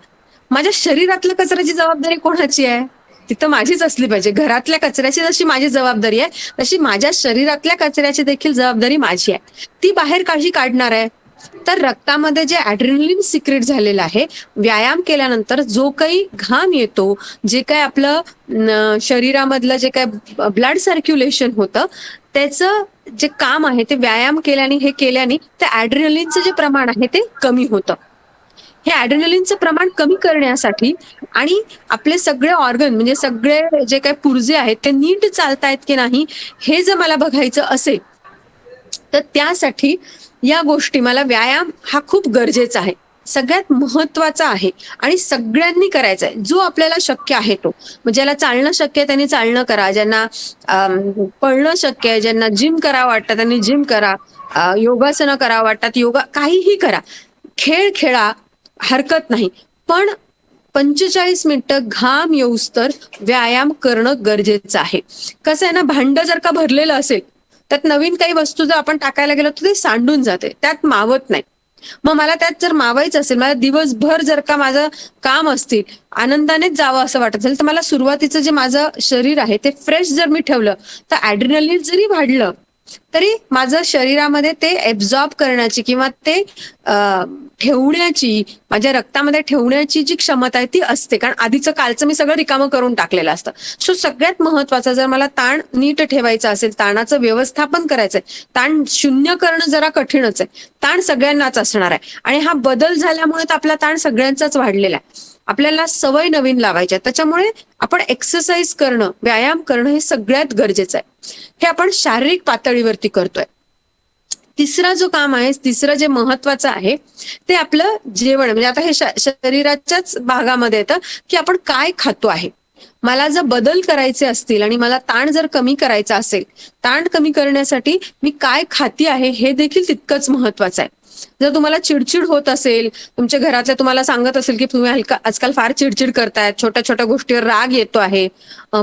S4: माझ्या शरीरातल्या कचऱ्याची जबाबदारी कोणाची आहे, तिथं माझीच असली पाहिजे. घरातल्या कचऱ्याची जशी माझी जबाबदारी आहे तशी माझ्या शरीरातल्या कचऱ्याची देखील जबाबदारी माझी आहे, ती बाहेर काळजी काढणार आहे. तर रक्तामध्ये जे ऍड्रिनलिन सिक्रेट झालेलं आहे, व्यायाम केल्यानंतर जो काही घाम येतो, जे काही आपलं शरीरामधलं जे काही ब्लड सर्क्युलेशन होतं, त्याचं जे काम आहे ते व्यायाम केल्याने ते ऍड्रिनलिनचं जे प्रमाण आहे ते कमी होतं. हे ऍड्रिनलिनचं प्रमाण कमी करण्यासाठी आणि आपले सगळे ऑर्गन म्हणजे सगळे जे काही पुर्जे आहेत ते नीट चालतायत की नाही हे जर मला बघायचं असेल तर त्यासाठी या गोष्टी, मला व्यायाम हा खूप गरजेचा आहे, सगळ्यात महत्वाचा आहे आणि सगळ्यांनी करायचा आहे. जो आपल्याला शक्य आहे तो, ज्याला चालणं शक्य आहे त्यांनी चालणं करा, ज्यांना पळणं शक्य आहे, ज्यांना जिम करावं वाटतं त्यांनी जिम करा, योगासनं करावं वाटतात योगा, काहीही करा, खेळ खेळा, हरकत नाही, पण 45 मिनिटं घाम येऊस्तर व्यायाम करणं गरजेचं आहे. कसं आहे ना, भांड जर का भरलेलं असेल त्यात नवीन काही वस्तू जर आपण टाकायला गेलो तर ते सांडून जाते, त्यात मावत नाही. मग मला त्यात जर मावायचं असेल, मला दिवसभर जर का माझं काम असतील, आनंदानेच जावं असं वाटत असेल, तर मला सुरुवातीचं जे माझं शरीर आहे ते फ्रेश जर मी ठेवलं, तर ऍड्रिनलिन जरी वाढलं तरी माझं शरीरामध्ये ते एब्झॉर्ब करण्याची किंवा ते ठेवण्याची, माझ्या रक्तामध्ये ठेवण्याची जी क्षमता आहे ती असते, कारण आधीचं कालचं मी सगळं रिकामं करून टाकलेलं असतं. सो सगळ्यात महत्वाचं, जर मला ताण नीट ठेवायचा असेल, ताणाचं व्यवस्थापन करायचंय, ताण शून्य करणं जरा कठीणच आहे, ताण सगळ्यांनाच असणार आहे आणि हा बदल झाल्यामुळे तर आपला ताण सगळ्यांचाच वाढलेला आहे. आपल्याला सवय नवीन लावायच्या, त्याच्यामुळे आपण एक्सरसाइज करणं, व्यायाम करणं हे सगळ्यात गरजेचं आहे. हे आपण शारीरिक पातळीवरती करतोय. तिसरा जो काम आहे, तिसरं जे महत्वाचं आहे ते आपलं जेवण. म्हणजे आता हे शरीराच्याच भागामध्ये येतं की आपण काय खातो आहे. मला जर बदल करायचे असतील आणि मला ताण जर कमी करायचा असेल, ताण कमी करण्यासाठी मी काय खाती आहे हे देखील तितकंच महत्वाचं आहे. जर तुम्हाला चिडचिड होत असेल, तुमच्या घरातले तुम्हाला सांगत असेल की तुम्ही आजकाल फार चिडचिड करतायत, छोट्या छोट्या गोष्टीवर राग येतो आहे,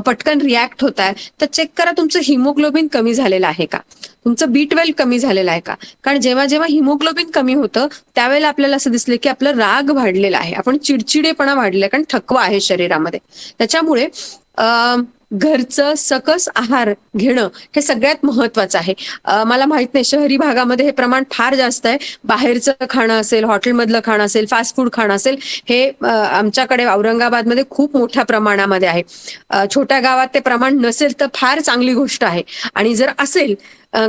S4: पटकन रिॲक्ट होत आहे, तर चेक करा तुमचं हिमोग्लोबिन कमी झालेलं आहे का, तुमचं B12 कमी झालेलं आहे का. कारण जेव्हा जेव्हा हिमोग्लोबिन कमी होतं त्यावेळेला आपल्याला असं दिसलं की आपलं राग वाढलेला आहे, आपण चिडचिडेपणा वाढलेला आहे, कारण थकवा आहे शरीरामध्ये. त्याच्यामुळे घरचं सकस आहार घेणं हे सगळ्यात महत्वाचं आहे. मला माहित नाही, शहरी भागामध्ये हे प्रमाण फार जास्त आहे. बाहेरचं खाणं असेल, हॉटेलमधलं खाणं असेल, फास्ट फूड खाणं असेल, हे आमच्याकडे औरंगाबादमध्ये खूप मोठ्या प्रमाणामध्ये आहे. छोट्या गावात ते प्रमाण नसेल तर फार चांगली गोष्ट आहे. आणि जर असेल,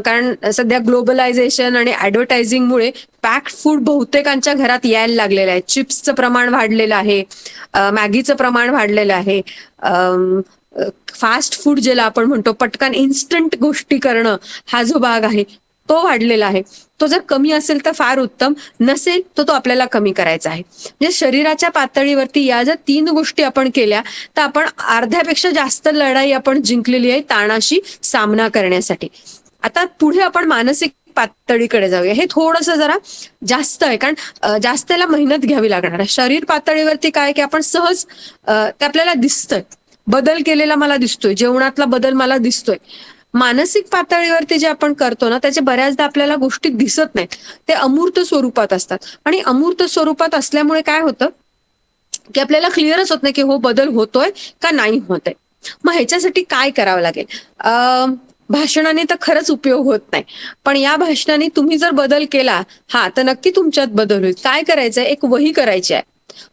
S4: कारण सध्या ग्लोबलायझेशन आणि ऍडव्हर्टायझिंगमुळे पॅक्ड फूड बहुतेकांच्या घरात यायला लागलेलं आहे. चिप्सचं प्रमाण वाढलेलं आहे, मॅगीचं प्रमाण वाढलेलं आहे, फास्ट फूड ज्याला आपण म्हणतो, पटकन इन्स्टंट गोष्टी करणं, हा जो भाग आहे तो वाढलेला आहे. तो जर कमी असेल तर फार उत्तम, नसेल तर तो आपल्याला कमी करायचा आहे. म्हणजे शरीराच्या पातळीवरती या जर 3 गोष्टी आपण केल्या तर आपण अर्ध्यापेक्षा जास्त लढाई आपण जिंकलेली आहे ताणाशी सामना करण्यासाठी. आता पुढे आपण मानसिक पातळीकडे जाऊया. हे थोडंसं जरा जास्त आहे, कारण जास्त त्याला मेहनत घ्यावी लागणार आहे. शरीर पातळीवरती काय की आपण सहज ते आपल्याला दिसतंय, बदल केलेला मला दिसतोय, जेवणातला बदल मला दिसतोय. मानसिक पातळीवरती जे आपण करतो ना, त्याचे बऱ्याचदा आपल्याला गोष्टी दिसत नाहीत, ते अमूर्त स्वरूपात असतात. आणि अमूर्त स्वरूपात असल्यामुळे काय होतं की आपल्याला क्लिअरच होत नाही की हो बदल होतोय का नाही होतोय. मग ह्याच्यासाठी काय करावं लागेल? भाषणाने तर खरंच उपयोग होत नाही, पण या भाषणाने तुम्ही जर बदल केला तर नक्की तुमच्यात बदल होईल. काय करायचंय? एक वही करायची आहे.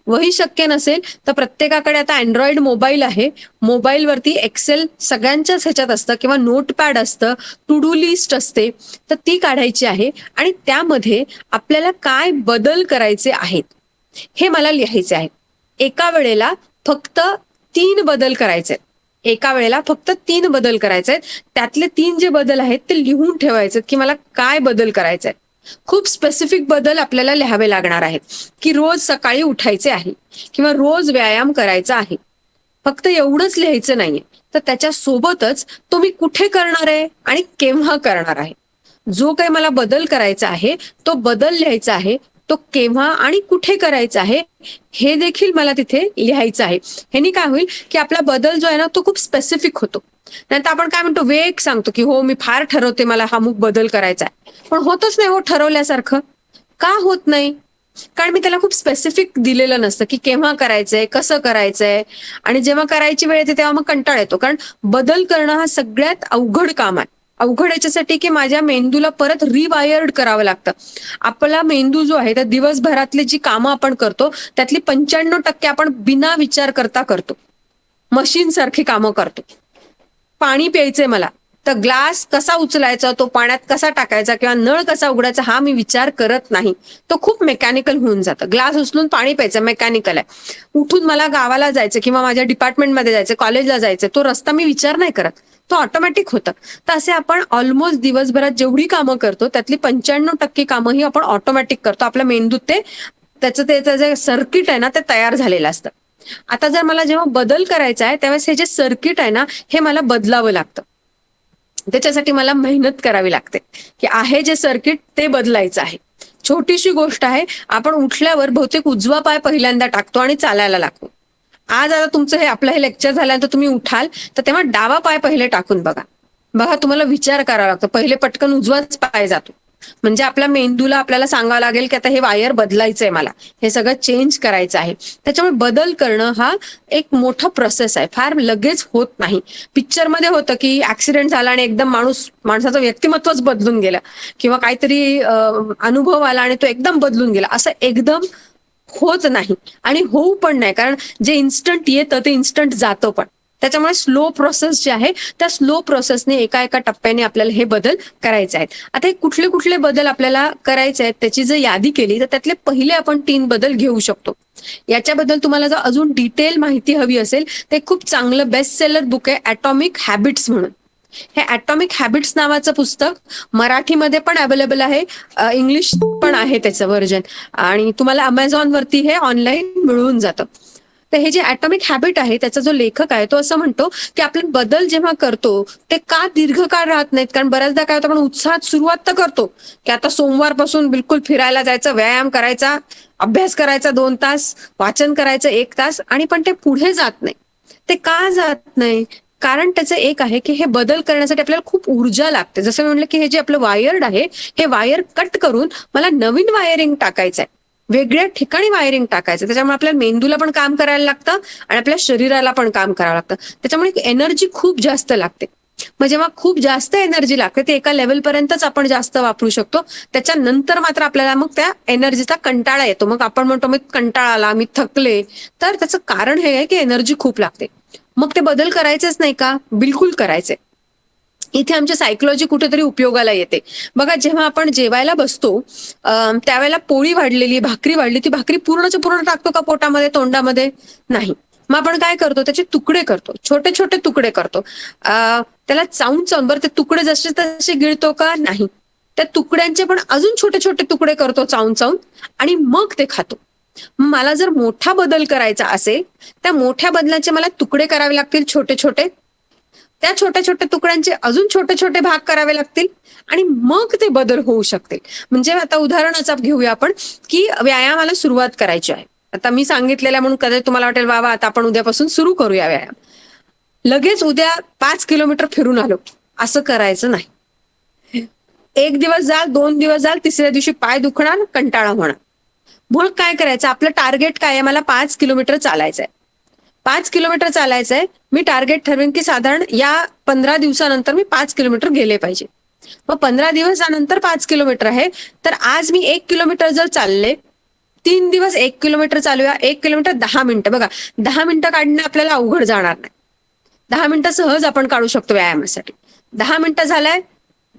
S4: वही शक्य नसेल तर प्रत्येकाकडे आता अँड्रॉइड मोबाईल आहे, मोबाईलवरती एक्सेल सगळ्यांच्याच ह्याच्यात असतं किंवा नोटपॅड असतं, टू डू लिस्ट असते, तर ती काढायची आहे आणि त्यामध्ये आपल्याला काय बदल करायचे आहेत हे मला लिहायचे आहे. एका वेळेला फक्त 3 बदल करायचे. एका वेळेला फक्त 3 बदल करायचे. त्यातले 3 जे बदल आहेत ते लिहून ठेवायचे की मला काय बदल करायचे. खूप स्पेसिफिक बदल आपल्याला लिहावे लागणार आहेत की रोज सकाळी उठायचे आहे किंवा रोज व्यायाम करायचा आहे. फक्त एवढंच लिहायचं नाहीये, तर त्याच्या सोबतच तो मी कुठे करणार आहे आणि केव्हा करणार आहे. जो काही मला बदल करायचा आहे तो बदल लिहायचा आहे, तो केव्हा आणि कुठे करायचा आहे हे देखील मला तिथे लिहायचं आहे. ह्यानी काय होईल की आपला बदल जो आहे ना तो खूप स्पेसिफिक होतो. नाहीतर आपण काय म्हणतो, वेग सांगतो की हो मी फार ठरवते मला हा अमुक बदल करायचा आहे, पण होतच नाही हो ठरवल्यासारखं. का होत नाही? कारण मी त्याला खूप स्पेसिफिक दिलेलं नसतं की केव्हा करायचंय, कसं करायचंय. आणि जेव्हा करायची वेळ येते तेव्हा मग कंटाळा येतो, कारण बदल करणं हा सगळ्यात अवघड काम आहे. अवघड याच्यासाठी की माझ्या मेंदूला परत रिवायर्ड करावं लागतं. आपला मेंदू जो आहे त्या दिवसभरातली जी कामं आपण करतो त्यातली 95% आपण बिना विचार करता करतो, मशीन सारखी कामं करतो. पाणी प्यायचंय मला, तर ग्लास कसा उचलायचा, तो पाण्यात कसा टाकायचा किंवा नळ कसा उघडायचा हा मी विचार करत नाही. तो खूप मेकॅनिकल होऊन जातं. ग्लास उचलून पाणी प्यायचं मेकॅनिकल आहे. उठून मला गावाला जायचं किंवा माझ्या डिपार्टमेंटमध्ये जायचं, कॉलेजला जायचं, तो रस्ता मी विचार नाही करत, तो ऑटोमॅटिक होतं. तर असे आपण ऑलमोस्ट दिवसभरात जेवढी कामं करतो त्यातली 95% कामं ही आपण ऑटोमॅटिक करतो. आपल्या मेंदूत त्याचं जे सर्किट आहे ना ते तयार झालेलं असतं. आता जर मला जेव्हा बदल करायचा आहे त्यावेळेस हे जे सर्किट आहे ना हे मला बदलावं लागतं. त्याच्यासाठी मला मेहनत करावी लागते की आहे जे सर्किट ते बदलायचं आहे. छोटीशी गोष्ट आहे, आपण उठल्यावर बहुतेक उजवा पाय पहिल्यांदा टाकतो आणि चालायला लागतो. आज आता तुमचं हे आपलं हे लेक्चर झाल्यानंतर तुम्ही उठाल तर तेव्हा डावा पाय पहिले टाकून बघा. बघा तुम्हाला विचार करावा लागतो. पहिले पटकन उजवाच पाय जातो. म्हणजे आपल्या मेंदूला आपल्याला सांगावं लागेल की आता हे वायर बदलायचंय मला. हे सगळं चेंज करायचं आहे. त्याच्यामुळे बदल करणं हा एक मोठा प्रोसेस आहे. फार लगेच होत नाही. पिक्चरमध्ये होतं की ऍक्सिडेंट झाला आणि एकदम माणसाचं व्यक्तिमत्वच बदलून गेलं किंवा काहीतरी अनुभव आला आणि तो एकदम बदलून गेला. असं एकदम होत नाही आणि होऊ पण नाही. कारण जे इन्स्टंट येतं ते इन्स्टंट जातं पण. त्याच्यामुळे स्लो प्रोसेस जे आहे त्या स्लो प्रोसेसने एका एका टप्प्याने आपल्याला हे बदल करायचे आहेत. आता हे कुठले कुठले बदल आपल्याला करायचे आहेत त्याची जर यादी केली तर त्यातले पहिले आपण 3 बदल घेऊ शकतो. याच्याबद्दल तुम्हाला जर अजून डिटेल माहिती हवी असेल ते खूप चांगलं बेस्ट सेलर बुक आहे ॲटॉमिक हॅबिट्स म्हणून. हे ॲटॉमिक हॅबिट्स नावाचं पुस्तक मराठीमध्ये पण अवेलेबल आहे, इंग्लिश पण आहे त्याचं व्हर्जन आणि तुम्हाला अमेझॉनवरती हे ऑनलाईन मिळून जातं. तर हे जे ॲटॉमिक हॅबिट आहे त्याचा जो लेखक आहे तो असं म्हणतो की आपण बदल जेव्हा करतो ते का दीर्घकाळ राहत नाहीत. कारण बऱ्याचदा काय होतं आपण उत्साहात सुरुवात तर करतो की आता सोमवारपासून बिलकुल फिरायला जायचं, व्यायाम करायचा, अभ्यास करायचा 2 तास, वाचन करायचं 1 तास आणि पण ते पुढे जात नाही. ते का जात नाही? कारण त्याचं एक आहे की हे बदल करण्यासाठी आपल्याला खूप ऊर्जा लागते. जसं मी म्हणलं की हे जे आपलं वायर्ड आहे हे वायर कट करून मला नवीन वायरिंग टाकायचं आहे, वेगळ्या ठिकाणी वायरिंग टाकायचं. त्याच्यामुळे आपल्याला मेंदूला पण काम करायला लागतं आणि आपल्या शरीराला पण काम करावं लागतं. त्याच्यामुळे एनर्जी खूप जास्त लागते. मग जेव्हा खूप जास्त एनर्जी लागते ते एका लेवलपर्यंतच आपण जास्त वापरू शकतो. त्याच्यानंतर मात्र आपल्याला मग त्या एनर्जीचा कंटाळा येतो. मग आपण म्हणतो मी कंटाळा आला, मी थकले. तर त्याचं कारण हे आहे की एनर्जी खूप लागते. मग ते बदल करायचेच नाही का? बिलकुल करायचे. इथे आमची सायकोलॉजी कुठेतरी उपयोगाला येते. बघा जेव्हा आपण जेवायला बसतो त्यावेळेला पोळी वाढलेली, भाकरी वाढली, ती भाकरी पूर्णच्या पूर्ण टाकतो का पोटामध्ये, तोंडामध्ये? नाही. मग आपण काय करतो त्याचे तुकडे करतो, छोटे छोटे तुकडे करतो. त्याला चावून चावून बरं ते तुकडे जसे तसे गिळतो का? नाही. त्या तुकड्यांचे पण अजून छोटे छोटे तुकडे करतो चावून चावून आणि मग ते खातो. मला जर मोठा बदल करायचा असेल त्या मोठ्या बदलाचे मला तुकडे करावे लागतील छोटे छोटे. त्या छोट्या छोट्या तुकड्यांचे अजून छोटे छोटे भाग करावे लागतील आणि मग ते बदल होऊ शकतील. म्हणजे आता उदाहरणाचा घेऊया आपण की व्यायामाला सुरुवात करायची आहे. आता मी सांगितलेल्या म्हणून कदाचित तुम्हाला वाटेल बाबा आता आपण उद्यापासून सुरू करूया व्यायाम. लगेच उद्या 5 किलोमीटर फिरून आलो असं करायचं नाही. 1 दिवस जाल, 2 दिवस जाल, तिसऱ्या दिवशी पाय दुखणार, कंटाळा होणार. मग काय करायचं? आपलं टार्गेट काय आहे? मला 5 किलोमीटर चालायचंय. 5 किलोमीटर चालायचंय. मी टार्गेट ठरवेन की साधारण या 15 दिवसानंतर मी 5 किलोमीटर गेले पाहिजे. मग 15 दिवसानंतर 5 किलोमीटर आहे तर आज मी 1 किलोमीटर जर चालले, 3 दिवस 1 किलोमीटर चालूया. 1 किलोमीटर 10 मिनिटं. बघा 10 मिनिटं काढणं आपल्याला अवघड जाणार नाही. 10 मिनिटं सहज आपण काढू शकतो व्यायामासाठी. 10 मिनिटं झालंय,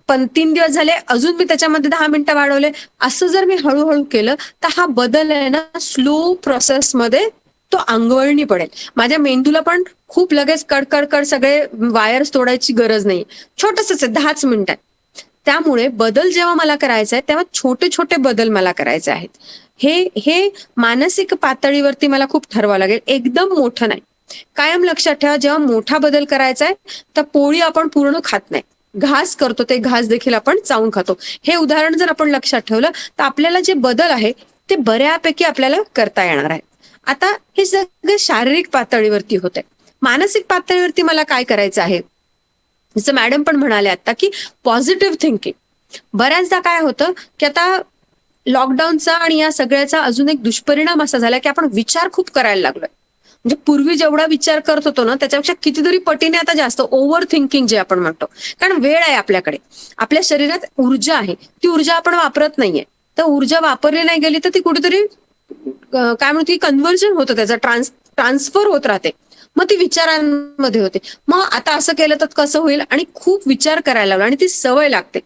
S4: पण 3 दिवस झाले, अजून मी त्याच्यामध्ये 10 मिनिटं वाढवले. असं जर मी हळूहळू केलं तर हा बदल आहे ना स्लो प्रोसेसमध्ये तो अंगवळणी पडेल. माझ्या मेंदूला पण खूप लगेच कड सगळे वायर्स तोडायची गरज नाही. छोटंसंच आहे, 10च मिनिटं आहे. त्यामुळे बदल जेव्हा मला करायचा आहे तेव्हा छोटे छोटे बदल मला करायचे आहेत. हे मानसिक पातळीवरती मला खूप ठरवावं लागेल, एकदम मोठं नाही. कायम लक्षात ठेवा जेव्हा मोठा बदल करायचा आहे तर पोळी आपण पूर्ण खात नाही, घास करतो, ते घास देखील आपण चावून खातो. हे उदाहरण जर आपण लक्षात ठेवलं तर आपल्याला जे बदल आहे ते बऱ्यापैकी आपल्याला करता येणार आहे. आता हे सगळं शारीरिक पातळीवरती होतंय. मानसिक पातळीवरती मला काय करायचं आहे? जसं मॅडम पण म्हणाले आता की पॉझिटिव्ह थिंकिंग. बऱ्याचदा काय होतं की आता लॉकडाऊनचा आणि या सगळ्याचा अजून एक दुष्परिणाम असा झाला की आपण विचार खूप करायला लागलोय. म्हणजे पूर्वी जेवढा विचार करत होतो ना त्याच्यापेक्षा कितीतरी पटीने आता जास्त ओव्हर थिंकिंग जे आपण म्हणतो. कारण वेळ आहे आपल्याकडे, आपल्या शरीरात ऊर्जा आहे, ती ऊर्जा आपण वापरत नाहीये. तर ऊर्जा वापरली नाही गेली तर ती कुठेतरी काय म्हणतो कन्व्हर्जन होतं, त्याचा ट्रान्सफर होत राहते. मग ती विचारांमध्ये होते. मग आता असं केलं तर कसं होईल आणि खूप विचार करायला लागलो आणि ती सवय लागते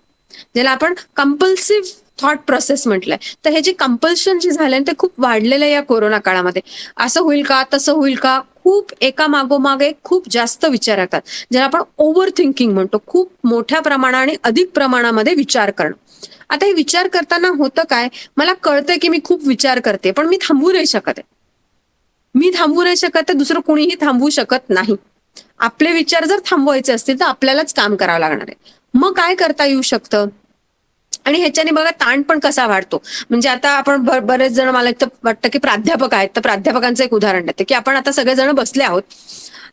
S4: ज्याला आपण कंपल्सिव्ह थॉट प्रोसेस म्हटलंय. तर हे जे कंपल्शन जे झालंय ते खूप वाढलेलं आहे या कोरोना काळामध्ये. असं होईल का, तसं होईल का, खूप एका मागोमाग एक खूप जास्त विचार येतात ज्याला आपण ओव्हर थिंकिंग म्हणतो. खूप मोठ्या प्रमाणाने अधिक प्रमाणामध्ये विचार करणं. आता हे विचार करताना होतं काय, मला कळतंय की मी खूप विचार करते पण मी थांबवू नाही शकत आहे. मी थांबवू नाही शकत आहे, दुसरं कोणीही थांबवू शकत नाही. आपले विचार जर थांबवायचे असतील तर आपल्यालाच काम करावं लागणार आहे. मग काय करता येऊ शकतं? आणि ह्याच्याने बघा ताण पण कसा वाढतो. म्हणजे आता आपण बरेच जण, मला एक तर वाटतं की प्राध्यापक आहेत, तर प्राध्यापकांचं एक उदाहरण देते की आपण आता सगळेजण बसले आहोत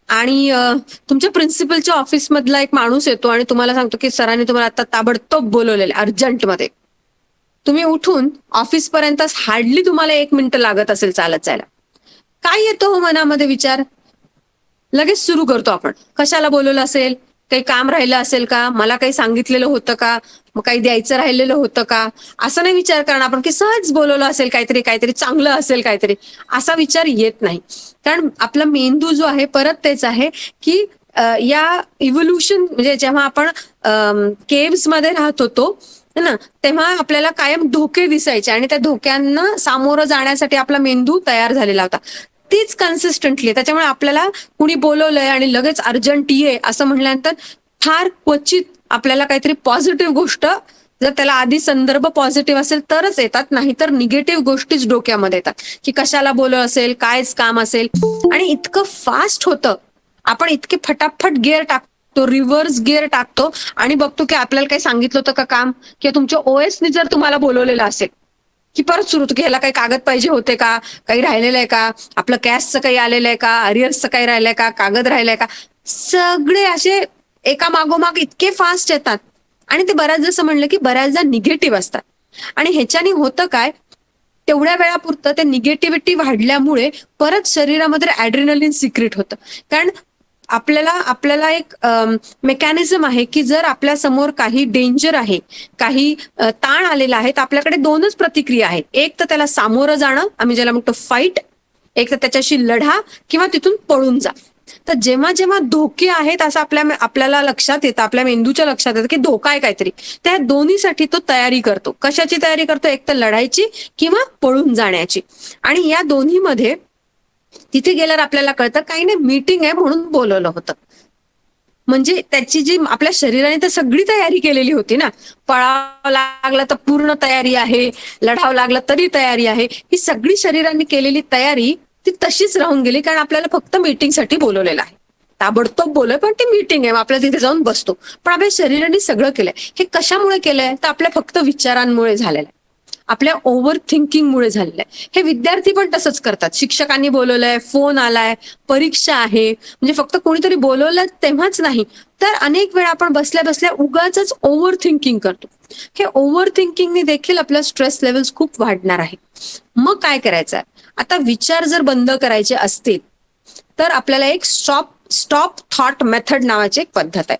S4: आणि तुमच्या प्रिन्सिपलच्या ऑफिसमधला एक माणूस येतो आणि तुम्हाला सांगतो की सरांनी तुम्हाला आता ताबडतोब बोलवलेलं अर्जंटमध्ये. तुम्ही उठून ऑफिसपर्यंत हार्डली तुम्हाला 1 मिनिट लागत असेल चालत जायला. काय येतो हो मनामध्ये विचार? लगेच सुरू करतो आपण. कशाला बोलवलं असेल? काही काम राहिलं असेल का? मला काही सांगितलेलं होतं का? मग काही द्यायचं राहिलेलं होतं का? असं नाही विचार करणार आपण की सहज बोलवलं असेल काहीतरी, काहीतरी चांगलं असेल काहीतरी, असा विचार येत नाही. कारण आपला मेंदू जो आहे परत तेच आहे की या इव्होल्युशन म्हणजे जेव्हा आपण केव्स मध्ये राहत होतो ना, तेव्हा आपल्याला कायम धोके दिसायचे आणि त्या धोक्यांना सामोरं जाण्यासाठी आपला मेंदू तयार झालेला होता. तीच कन्सिस्टंटली. त्याच्यामुळे आपल्याला कुणी बोलवलंय आणि लगेच अर्जंट ये असं म्हणल्यानंतर फार क्वचित आपल्याला काहीतरी पॉझिटिव्ह गोष्ट, जर त्याला आधी संदर्भ पॉझिटिव्ह असेल तरच येतात, नाहीतर निगेटिव्ह गोष्टीच डोक्यामध्ये येतात की कशाला बोलव असेल, कायच काम असेल. आणि इतकं फास्ट होतं, आपण इतके फटाफट गिअर टाकतो, रिव्हर्स गिअर टाकतो आणि बघतो की आपल्याला काही सांगितलं होतं का काम, किंवा तुमच्या ओएसनी जर तुम्हाला बोलवलेलं असेल की परत सुरू होतो की ह्याला काही कागद पाहिजे होते का, काही राहिलेलं आहे का, आपलं कॅशचं काही आलेलं आहे का, अरियर्सचं काही राहिलंय का, कागद राहिलाय का, सगळे असे एका मागोमाग इतके फास्ट येतात. आणि ते बऱ्याच जसं म्हणलं की बऱ्याचदा निगेटिव्ह असतात. आणि ह्याच्याने होतं काय, तेवढ्या वेळापुरतं ते निगेटिव्हिटी वाढल्यामुळे परत शरीरामध्ये ॲड्रिनलिन सिक्रेट होतं. कारण आपल्याला एक मेकॅनिझम आहे की जर आपल्या समोर काही डेंजर आहे, काही ताण आलेला आहे, तर आपल्याकडे 2च प्रतिक्रिया आहेत. एक तर त्याला सामोरं जाणं, आम्ही ज्याला म्हणतो फाईट, एक तर त्याच्याशी लढा किंवा तिथून पळून जा. तर जेव्हा जेव्हा धोके आहेत असं आपल्याला लक्षात येतं, आपल्या मेंदूच्या लक्षात येतं की धोका आहे काहीतरी, त्या दोन्हीसाठी तो तयारी करतो. कशाची तयारी करतो? एक तर लढायची किंवा पळून जाण्याची. आणि या दोन्हीमध्ये तिथे गेल्यावर आपल्याला कळतं काही नाही, मीटिंग आहे म्हणून बोलवलं होतं. म्हणजे त्याची जी आपल्या शरीराने तर सगळी तयारी केलेली होती ना, पळावं लागलं तर पूर्ण तयारी आहे, लढावं लागलं तरी तयारी आहे, ही सगळी शरीराने केलेली तयारी ती तशीच राहून गेली. कारण आपल्याला फक्त मीटिंगसाठी बोलवलेलं आहे, ताबडतोब बोलय पण ती मीटिंग आहे, आपल्याला तिथे जाऊन बसतो. पण आपल्या शरीराने सगळं केलंय. हे कशामुळे केलंय? तर आपल्या फक्त विचारांमुळे झालेलं आहे, आपल्या ओव्हर थिंकिंगमुळे झालेलं आहे. हे विद्यार्थी पण तसंच करतात. शिक्षकांनी बोलवलंय, फोन आलाय, परीक्षा आहे, म्हणजे फक्त कोणीतरी बोलवलं तेव्हाच नाही, तर अनेक वेळा आपण बसल्या बसल्या उगाच ओव्हर थिंकिंग करतो. हे ओव्हर थिंकिंगने देखील आपला स्ट्रेस लेवल्स खूप वाढणार आहे. मग काय करायचं? आता विचार जर बंद करायचे असतील तर आपल्याला एक स्टॉप थॉट मेथड नावाची एक पद्धत आहे,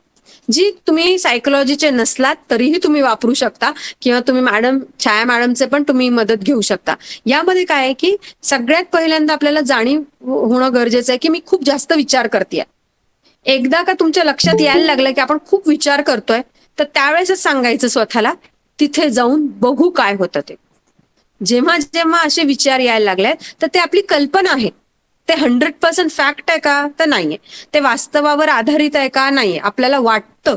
S4: जी तुम्ही सायकोलॉजीचे नसलात तरीही तुम्ही वापरू शकता, किंवा तुम्ही छाया मॅडमचे पण तुम्ही मदत घेऊ शकता. यामध्ये काय आहे की सगळ्यात पहिल्यांदा आपल्याला जाणीव होणं गरजेचं आहे की मी खूप जास्त विचार करतेय. एकदा का तुमच्या लक्षात यायला लागलं की आपण खूप विचार करतोय, तर त्यावेळेसच सांगायचं स्वतःला तिथे जाऊन बघू काय होतं ते. जेव्हा जेव्हा असे विचार यायला लागले तर ते आपली कल्पना आहे, ते 100% फॅक्ट आहे का? तर नाहीये. ते वास्तवावर आधारित आहे का? नाहीये. आपल्याला वाटतं.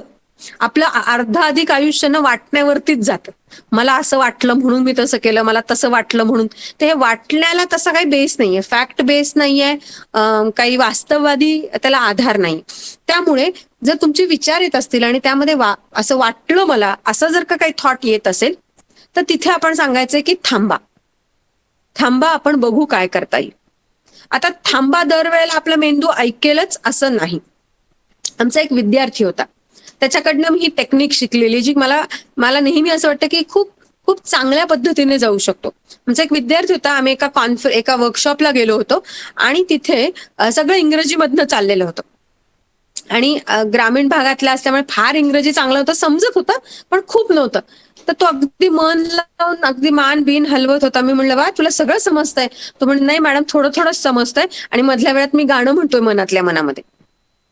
S4: आपलं अर्धाधिक आयुष्य न वाटण्यावरतीच जातं. मला असं वाटलं म्हणून मी तसं केलं, मला तसं वाटलं म्हणून. ते हे वाटण्याला तसा काही बेस नाहीये, फॅक्ट बेस नाहीये, काही वास्तववादी त्याला आधार नाही. त्यामुळे जर तुमचे विचार येत असतील आणि त्यामध्ये असं वाटलं मला, असं जर का काही थॉट येत असेल, तर तिथे आपण सांगायचंय की थांबा, आपण बघू काय करता येईल. आता थांबा दरवेळेला आपला मेंदू ऐकेलच असं नाही. आमचा एक विद्यार्थी होता, त्याच्याकडनं मी ही टेक्निक शिकलेली, जी मला नेहमी असं वाटतं की खूप खूप चांगल्या पद्धतीने जाऊ शकतो. आमचा एक विद्यार्थी होता, आम्ही एका वर्कशॉपला गेलो होतो आणि तिथे सगळं इंग्रजीमधनं चाललेलं होतं आणि ग्रामीण भागातला असल्यामुळे फार इंग्रजी चांगलं होतं, समजत होतं पण खूप नव्हतं. तर तो अगदी मन लावून अगदी मान बिन हलवत होता. मी म्हणलं, वा तुला सगळं समजतंय? तो म्हणजे नाही मॅडम, थोडं थोडं समजतंय. आणि मधल्या वेळात मी गाणं म्हणतोय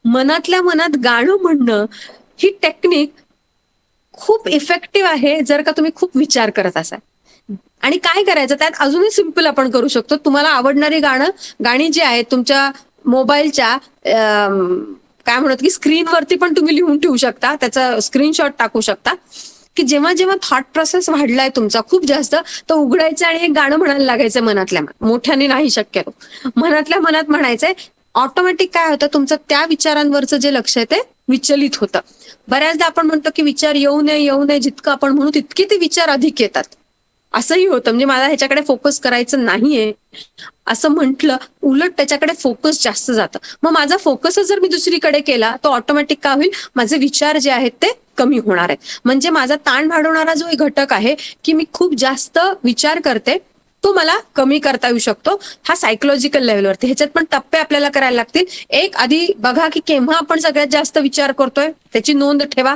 S4: मनातल्या मनात गाणं म्हणणं ही टेक्निक खूप इफेक्टिव्ह आहे जर का तुम्ही खूप विचार करत असाल. आणि काय करायचं त्यात अजूनही सिम्पल आपण करू शकतो. तुम्हाला आवडणारी गाणी जी आहेत तुमच्या मोबाईलच्या काय म्हणत की स्क्रीनवरती पण तुम्ही लिहून ठेवू शकता, त्याचा स्क्रीनशॉट टाकू शकता, की जेव्हा जेव्हा थॉट प्रोसेस वाढलाय तुमचा खूप जास्त, तर उघडायचं आणि एक गाणं म्हणायला लागायचं मनातल्या मनात. मोठ्याने नाही शक्यतो, मनातल्या मनात म्हणायचंय. ऑटोमॅटिक काय होतं, तुमचं त्या विचारांवरचं जे लक्ष आहे ते विचलित होतं. बऱ्याचदा आपण म्हणतो की विचार येऊ नये, जितकं आपण म्हणू तितके ते विचार अधिक येतात. असंही होतं. म्हणजे मला ह्याच्याकडे फोकस करायचं नाहीये असं म्हटलं, उलट त्याच्याकडे फोकस जास्त जातं. मग माझा फोकसच जर मी दुसरीकडे केला, तर ऑटोमॅटिक काय होईल, माझे विचार जे आहेत ते कमी होणार आहेत. म्हणजे माझा ताण वाढवणारा जो एक घटक आहे, की मी खूप जास्त विचार करते, तो मला कमी करता येऊ शकतो. हा सायकोलॉजिकल लेव्हलवरती. ह्याच्यात पण टप्पे आपल्याला करायला लागतील. एक आधी बघा, की केव्हा आपण सगळ्यात जास्त विचार करतोय, त्याची नोंद ठेवा.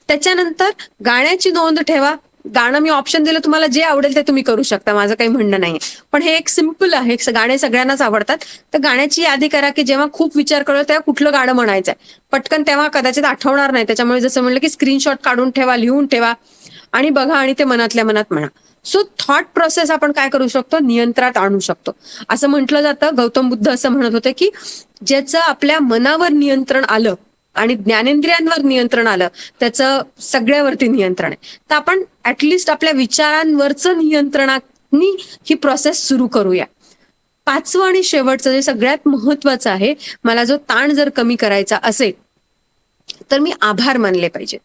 S4: त्याच्यानंतर गाण्याची नोंद ठेवा. गाणं मी ऑप्शन दिलं, तुम्हाला जे आवडेल ते तुम्ही करू शकता, माझं काही म्हणणं नाहीये. पण हे एक सिम्पल आहे, गाणे सगळ्यांनाच आवडतात. तर गाण्याची यादी करा, की जेव्हा खूप विचार करतो तेव्हा कुठलं गाणं म्हणायचंय. पटकन तेव्हा कदाचित आठवणार नाही. त्याच्यामुळे जसं म्हणलं, की स्क्रीनशॉट काढून ठेवा, लिहून ठेवा आणि बघा आणि ते मनातल्या मनात म्हणा. सो थॉट प्रोसेस आपण काय करू शकतो, नियंत्रणात आणू शकतो. असं म्हटलं जातं, गौतम बुद्ध असं म्हणत होते, की ज्याचं आपल्या मनावर नियंत्रण आलं आणि ज्ञानेंद्रियांवर नियंत्रण आलं, त्याचं सगळ्यावरती नियंत्रण आहे. तर आपण ऍटलिस्ट आपल्या विचारांवरचं नियंत्रणाने ही प्रोसेस सुरू करूया. 5वं आणि शेवटचं जे सगळ्यात महत्वाचं आहे, मला जो ताण जर कमी करायचा असेल, तर मी आभार मानले पाहिजे.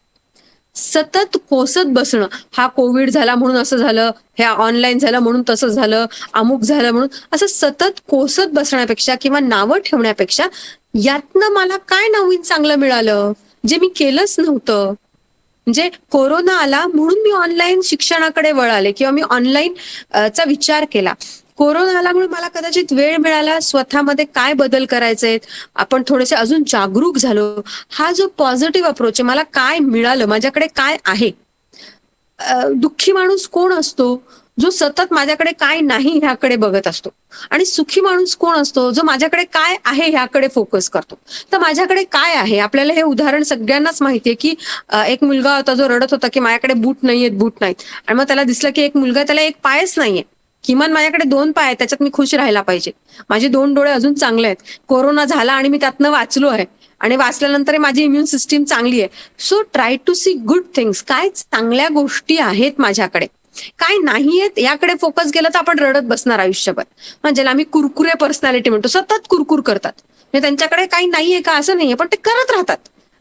S4: सतत कोसत बसणं, हा कोविड झाला म्हणून असं झालं, हे ऑनलाईन झालं म्हणून तसं झालं, अमुक झालं म्हणून, असं सतत कोसत बसण्यापेक्षा किंवा नावं ठेवण्यापेक्षा यातनं मला काय नवीन चांगलं मिळालं, जे मी केलंच नव्हतं. म्हणजे कोरोना आला म्हणून मी ऑनलाईन शिक्षणाकडे वळाले किंवा मी ऑनलाईन चा विचार केला. कोरोना आल्यामुळे मला कदाचित वेळ मिळाला, स्वतःमध्ये काय बदल करायचे, आपण थोडेसे अजून जागरूक झालो. हा जो पॉझिटिव्ह अप्रोच आहे, मला काय मिळालं, माझ्याकडे काय आहे. दुःखी माणूस कोण असतो, जो सतत माझ्याकडे काय नाही ह्याकडे बघत असतो. आणि सुखी माणूस कोण असतो, जो माझ्याकडे काय आहे ह्याकडे फोकस करतो. तर माझ्याकडे काय आहे, आपल्याला हे उदाहरण सगळ्यांनाच माहितीये, की एक मुलगा होता जो रडत होता, की माझ्याकडे बूट नाहीयेत. आणि मग त्याला दिसलं, की एक मुलगा, त्याला एक पायच नाहीये. किमान माझ्याकडे 2 पाय आहेत, त्याच्यात मी खुश राहायला पाहिजे. माझे 2 डोळे अजून चांगले आहेत. कोरोना झाला आणि मी त्यातनं वाचलो आहे. आणि वाचल्यानंतर माझी इम्युन सिस्टीम चांगली आहे. So try to see good things. काय चांगल्या गोष्टी आहेत माझ्याकडे, काय नाहीयेत याकडे फोकस केलं तर आपण रडत बसणार आयुष्यभर. म्हणजे ज्याला आम्ही कुरकुरे पर्सनॅलिटी म्हणतो, सतत कुरकुर करतात. म्हणजे त्यांच्याकडे काही नाहीये का असं नाहीये, पण ते करत राहतात.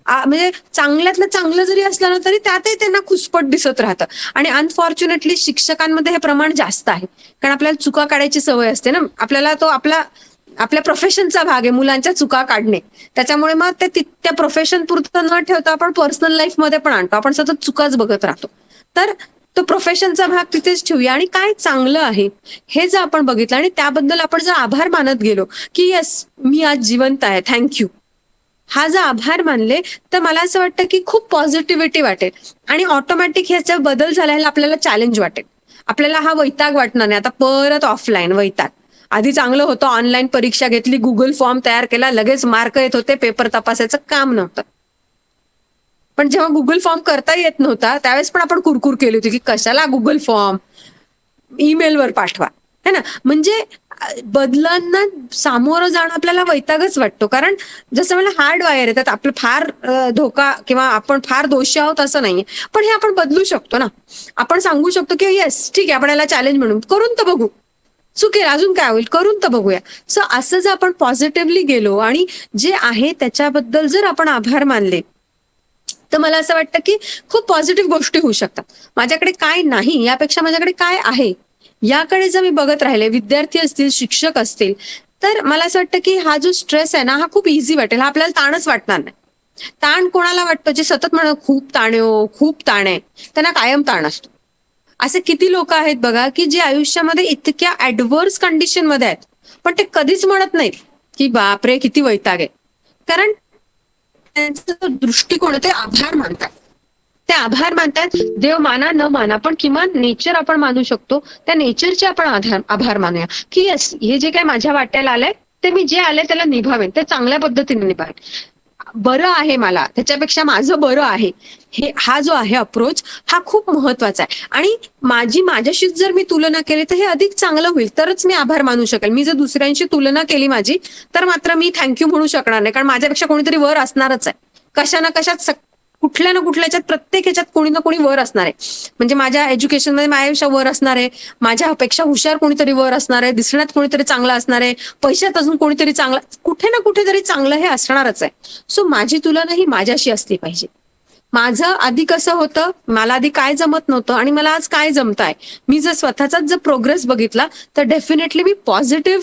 S4: म्हणजे चांगल्यातलं चांगलं जरी असलं ना, तरी त्यातही त्यांना खुसपट दिसत राहतं. आणि अनफॉर्च्युनेटली शिक्षकांमध्ये हे प्रमाण जास्त आहे. कारण आपल्याला चुका काढायची सवय असते ना, आपल्याला तो आपल्या प्रोफेशनचा भाग आहे मुलांच्या चुका काढणे. त्याच्यामुळे मग ते त्या प्रोफेशन पुरतं न ठेवता आपण पर्सनल लाईफमध्ये पण आणतो. आपण सतत चुकाच बघत राहतो. तर तो प्रोफेशनचा भाग तिथेच ठेवूया आणि काय चांगलं आहे हे जर आपण बघितलं आणि त्याबद्दल आपण जर आभार मानत गेलो, की येस मी आज जिवंत आहे, थँक्यू, हा जर आभार मानले, तर मला असं वाटतं की खूप पॉझिटिव्हिटी वाटेल आणि ऑटोमॅटिक ह्याचा बदल झाल्याला आपल्याला चॅलेंज वाटेल. आपल्याला हा वैताग वाटणार नाही. आता परत ऑफलाईन वैताग. आधी चांगलं होतं, ऑनलाईन परीक्षा घेतली, गुगल फॉर्म तयार केला, लगेच मार्क येत होते, पेपर तपासायचं काम नव्हतं. पण जेव्हा गुगल फॉर्म करता येत नव्हता, त्यावेळेस पण आपण कुरकुर केली होती, की कशाला गुगल फॉर्म, ईमेलवर पाठवा, है ना. म्हणजे बदलांना सामोरं जाणं आपल्याला वैतागच वाटतो. कारण जसं मला हार्ड वायर येतात, आपलं फार धोका किंवा आपण फार दोषी आहोत असं नाहीये, पण हे आपण बदलू शकतो ना. आपण सांगू शकतो की येस ठीक आहे, आपण याला चॅलेंज म्हणून करून तर बघू, चुकेल अजून काय होईल, करून तर बघूया. सो असं जर आपण पॉझिटिव्हली गेलो आणि जे आहे त्याच्याबद्दल जर आपण आभार मानले, तर मला असं वाटतं की खूप पॉझिटिव्ह गोष्टी होऊ शकतात. माझ्याकडे काय नाही यापेक्षा माझ्याकडे काय आहे याकडे जर मी बघत राहिले, विद्यार्थी असतील, शिक्षक असतील, तर मला असं वाटतं की हा जो स्ट्रेस आहे ना, हा खूप इझी वाटेल. हा आपल्याला ताणच वाटणार नाही. ताण कोणाला वाटतो, जे सतत म्हणत खूप ताण आहे हो, खूप ताण आहे, त्यांना कायम ताण असतो. असे किती लोक आहेत बघा, की जे आयुष्यामध्ये इतक्या ऍडव्हर्स कंडिशन मध्ये आहेत, पण ते कधीच म्हणत नाहीत की बापरे किती वैताग आहे. कारण त्यांचा जो दृष्टिकोन आहे, ते आभार मानतात. ते आभार मानतात. देव माना न माना, पण किमान नेचर आपण मानू शकतो. त्या नेचरचे आपण आभार मानूया, की येस हे जे काही माझ्या वाट्याला आलंय, ते मी जे आलंय त्याला निभावेन, ते चांगल्या पद्धतीने निभावेन. बरं आहे मला, त्याच्यापेक्षा माझं बरं आहे, हा जो आहे अप्रोच, हा खूप महत्वाचा आहे. आणि माझ्याशीच जर मी तुलना केली तर हे अधिक चांगलं होईल, तरच मी आभार मानू शकेल. मी जर दुसऱ्यांशी तुलना केली माझी, तर मात्र मी थँक्यू म्हणू शकणार नाही. कारण माझ्यापेक्षा कोणीतरी वर असणारच आहे. कशा ना कशात, कुठल्या ना कुठल्याच्यात, प्रत्येक ह्याच्यात कोणी ना कोणी वर असणार आहे. म्हणजे माझ्या एज्युकेशनमध्ये माझ्यापेक्षा वर असणार आहे, माझ्यापेक्षा हुशार कोणीतरी वर असणार आहे, दिसण्यात कोणीतरी चांगलं असणार आहे, पैशात अजून कोणीतरी चांगला, कुठे ना कुठेतरी चांगलं हे असणारच आहे. सो माझी तुलना ही माझ्याशी असली पाहिजे. माझं आधी कसं होतं, मला आधी काय जमत नव्हतं आणि मला आज काय जमतंय. मी जर स्वतःचाच जर प्रोग्रेस बघितला तर डेफिनेटली मी पॉझिटिव्ह